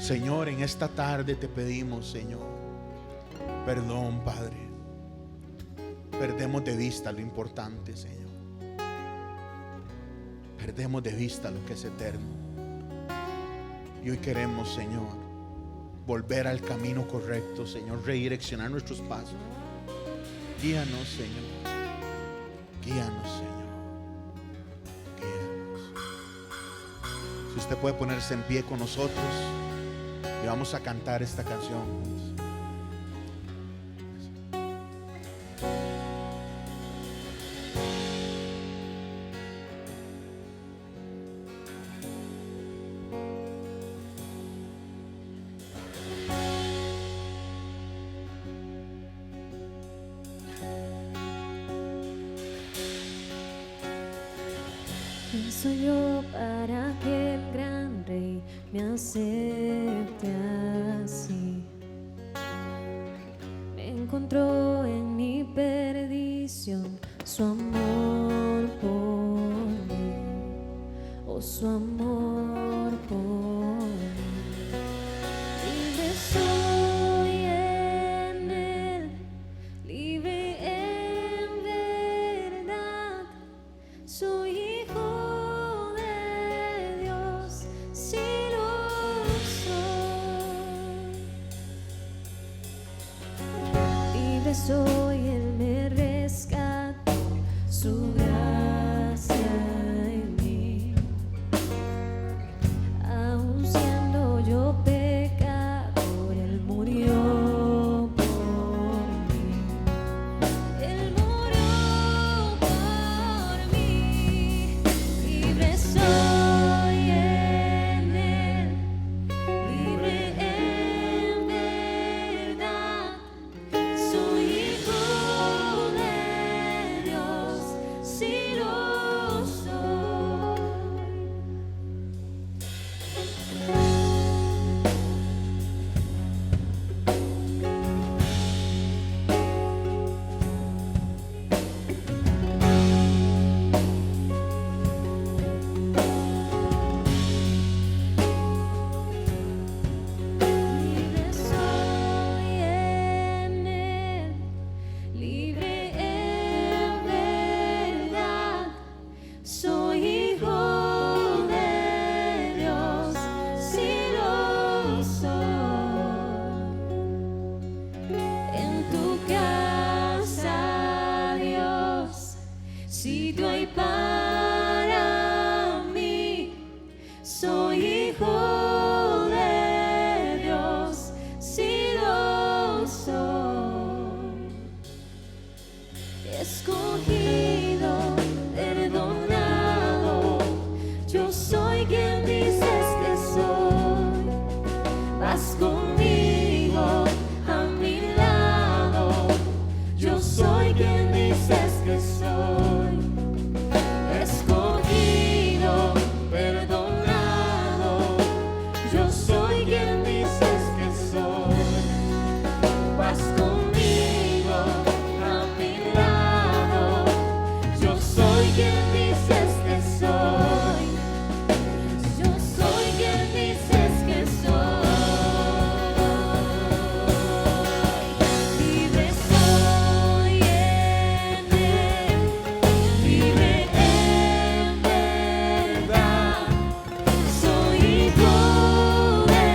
Señor, en esta tarde te pedimos, Señor, perdón, Padre. Perdemos de vista lo importante, Señor. Perdemos de vista lo que es eterno. Y hoy queremos, Señor, volver al camino correcto, Señor, redireccionar nuestros pasos. Guíanos, Señor. Guíanos, Señor. Guíanos. Si usted puede ponerse en pie con nosotros y vamos a cantar esta canción. ¿Quién soy yo para que el gran Rey me acepte así? Me encontró en mi perdición su amor por mí, oh, su amor por mí. Libre soy en Él, libre en verdad, soy hijo de Dios, si lo soy hijo de Dios, si lo soy, escogido, perdonado, yo soy quien dices que soy, vas conmigo a mi lado, yo soy quien dices que soy, escogido, perdonado, yo soy quien dices que soy, vas conmigo a mi lado, yo soy quien dices que soy, yo soy quien dices que soy, libre soy en él, libre en verdad, soy hijo de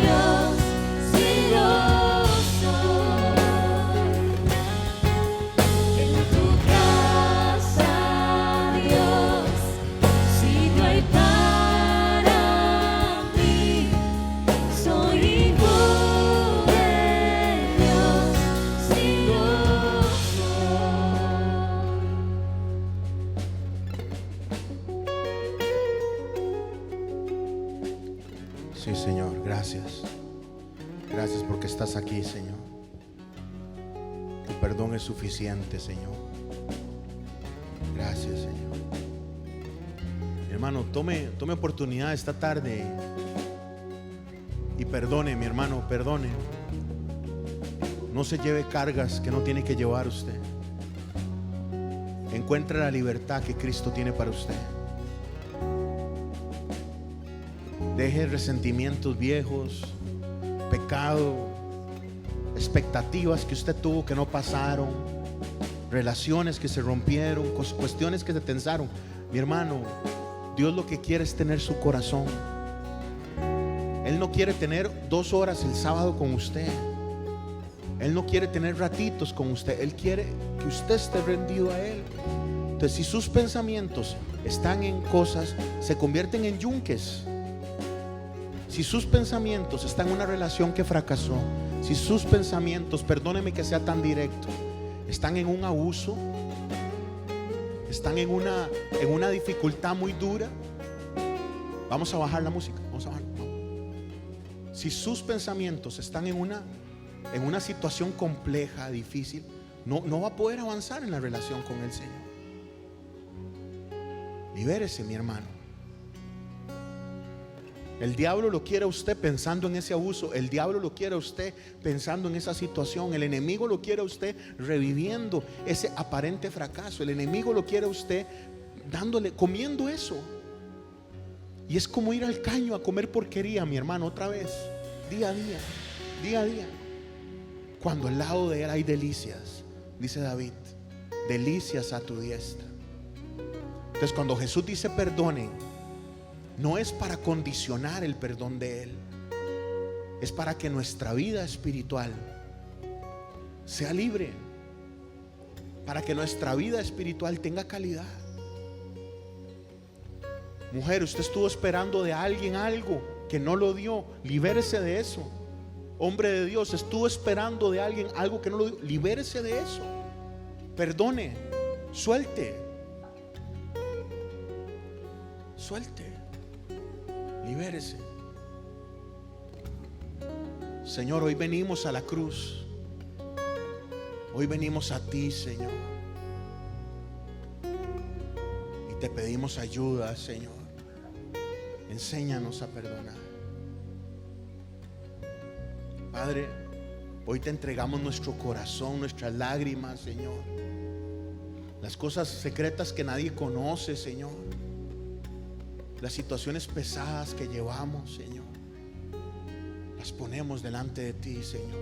Dios, si lo soy, en tu casa, Dios, si no hay para mí, soy hijo de Dios, si lo Sí, Señor, gracias. Gracias porque estás aquí, Señor. Tu perdón es suficiente, Señor. Gracias, Señor. Mi hermano, tome oportunidad esta tarde y perdone, mi hermano, perdone. No se lleve cargas que no tiene que llevar usted. Encuentre la libertad que Cristo tiene para usted. Deje resentimientos viejos, pecado, expectativas que usted tuvo que no pasaron, relaciones que se rompieron, cuestiones que se tensaron. Mi hermano, Dios lo que quiere es tener su corazón. Él no quiere tener 2 horas el sábado con usted. Él no quiere tener ratitos con usted. Él quiere que usted esté rendido a Él. Entonces, si sus pensamientos están en cosas, se convierten en yunques. Si sus pensamientos están en una relación que fracasó, si sus pensamientos, perdóneme que sea tan directo, están en un abuso, están en una dificultad muy dura, vamos a bajar la música, vamos a bajar. Si sus pensamientos están en una situación compleja, difícil, no va a poder avanzar en la relación con el Señor. Libérese, mi hermano. El diablo lo quiere a usted pensando en ese abuso. El diablo lo quiere a usted pensando en esa situación. El enemigo lo quiere a usted reviviendo ese aparente fracaso. El enemigo lo quiere a usted comiendo eso. Y es como ir al caño a comer porquería, mi hermano, otra vez, día a día, día a día. Cuando al lado de él hay delicias, dice David, delicias a tu diestra. Entonces, cuando Jesús dice perdonen, no es para condicionar el perdón de Él, es para que nuestra vida espiritual sea libre, para que nuestra vida espiritual tenga calidad. Mujer, usted estuvo esperando de alguien algo que no lo dio, libérese de eso. Hombre de Dios, estuvo esperando de alguien algo que no lo dio, libérese de eso. Perdone, suelte, libérese. Señor, hoy venimos a la cruz. Hoy venimos a ti, Señor. Y te pedimos ayuda, Señor. Enséñanos a perdonar. Padre, hoy te entregamos nuestro corazón, nuestras lágrimas, Señor. Las cosas secretas que nadie conoce, Señor. Las situaciones pesadas que llevamos, Señor, las ponemos delante de ti, Señor.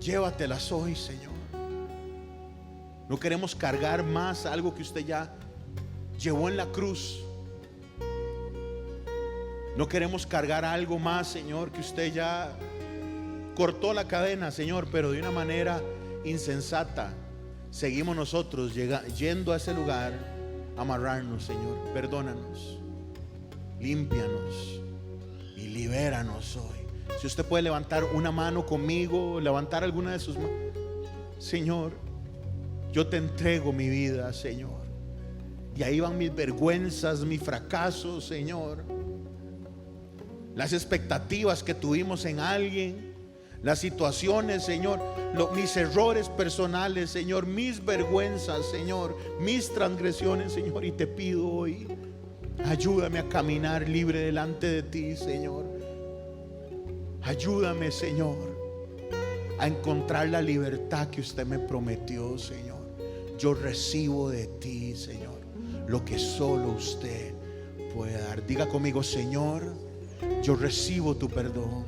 Llévatelas hoy, Señor. No queremos cargar más algo que usted ya llevó en la cruz. No queremos cargar algo más, Señor, que usted ya cortó la cadena, Señor, pero de una manera insensata. Seguimos nosotros yendo a ese lugar amarrarnos, Señor. Perdónanos, límpianos y libéranos hoy. Si usted puede levantar una mano conmigo, levantar alguna de sus manos. Señor, yo te entrego mi vida, Señor. Y ahí van mis vergüenzas, mis fracasos, Señor. Las expectativas que tuvimos en alguien, las situaciones, Señor, mis errores personales, Señor, mis vergüenzas, Señor, mis transgresiones, Señor. Y te pido hoy, ayúdame a caminar libre delante de ti, Señor. Ayúdame, Señor, a encontrar la libertad que usted me prometió, Señor. Yo recibo de ti, Señor, lo que solo usted puede dar. Diga conmigo: Señor, yo recibo tu perdón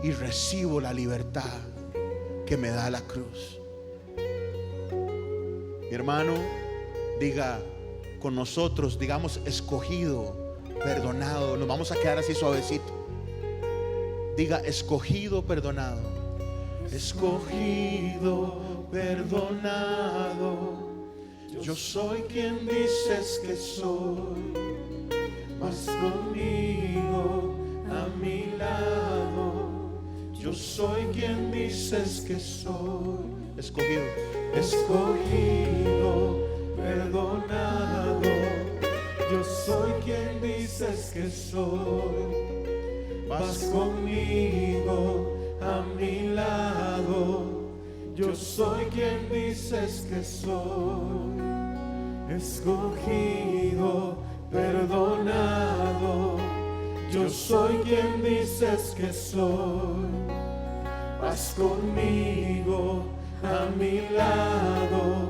y recibo la libertad que me da la cruz. Mi hermano, diga con nosotros, digamos: escogido, perdonado. Nos vamos a quedar así suavecito. Diga: escogido, perdonado. Escogido, perdonado. Yo soy quien dices que soy. Vas conmigo a mi lado. Yo soy quien dices que soy. Escogido, escogido, perdonado. Yo soy quien dices que soy. Vas conmigo a mi lado. Yo soy quien dices que soy. Escogido, perdonado. Yo soy quien dices que soy. Vas conmigo a mi lado.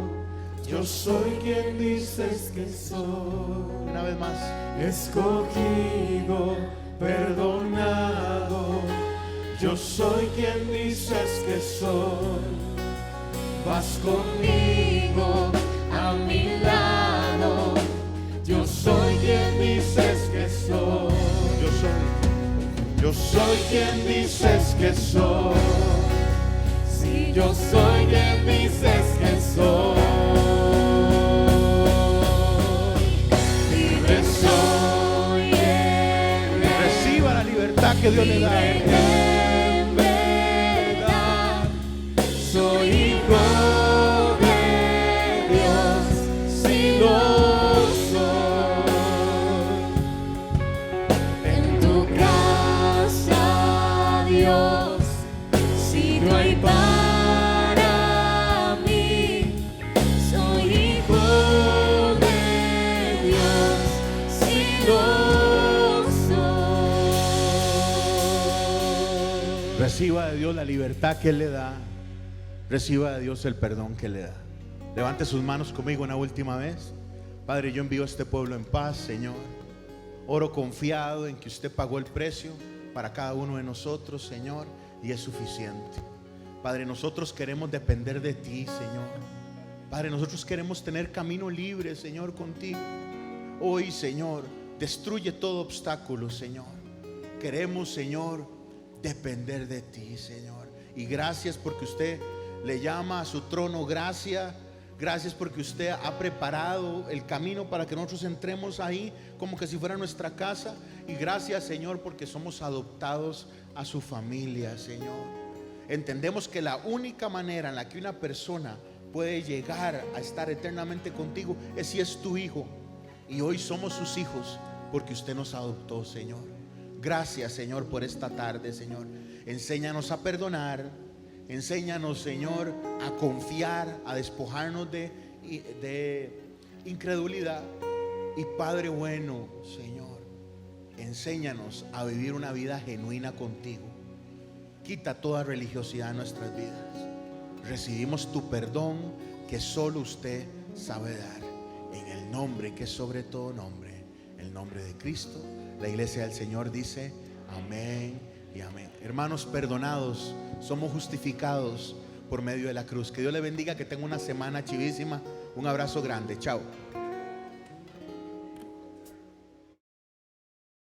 Yo soy quien dices que soy. Una vez más. Escogido, perdonado. Yo soy quien dices que soy. Vas conmigo a mi lado. Yo soy quien dices que soy. Yo soy quien dices que soy. Si yo soy quien dices que soy. Libre soy en él. Reciba la libertad que Dios le da. En verdad soy hijo de Dios. Si lo para mí, soy hijo de Dios, si lo soy. Reciba de Dios la libertad que Él le da. Reciba de Dios el perdón que le da. Levante sus manos conmigo una última vez. Padre, yo envío a este pueblo en paz, Señor. Oro confiado en que usted pagó el precio para cada uno de nosotros, Señor, y es suficiente. Padre, nosotros queremos depender de ti, Señor. Padre, nosotros queremos tener camino libre, Señor, contigo. Hoy, Señor, destruye todo obstáculo, Señor. Queremos, Señor, depender de ti, Señor. Y gracias porque usted le llama a su trono gracia. Gracias porque usted ha preparado el camino para que nosotros entremos ahí como que si fuera nuestra casa. Y gracias, Señor, porque somos adoptados a su familia, Señor. Entendemos que la única manera en la que una persona puede llegar a estar eternamente contigo es si es tu hijo. Y hoy somos sus hijos porque usted nos adoptó, Señor. Gracias, Señor, por esta tarde, Señor. Enséñanos a perdonar. Enséñanos, Señor, a confiar, a despojarnos de incredulidad. Y Padre bueno, Señor, enséñanos a vivir una vida genuina contigo. Quita toda religiosidad de nuestras vidas. Recibimos tu perdón que solo usted sabe dar. En el nombre que es sobre todo nombre, el nombre de Cristo. La iglesia del Señor dice amén y amén. Hermanos, perdonados, somos justificados por medio de la cruz. Que Dios le bendiga, que tenga una semana chivísima. Un abrazo grande, chao.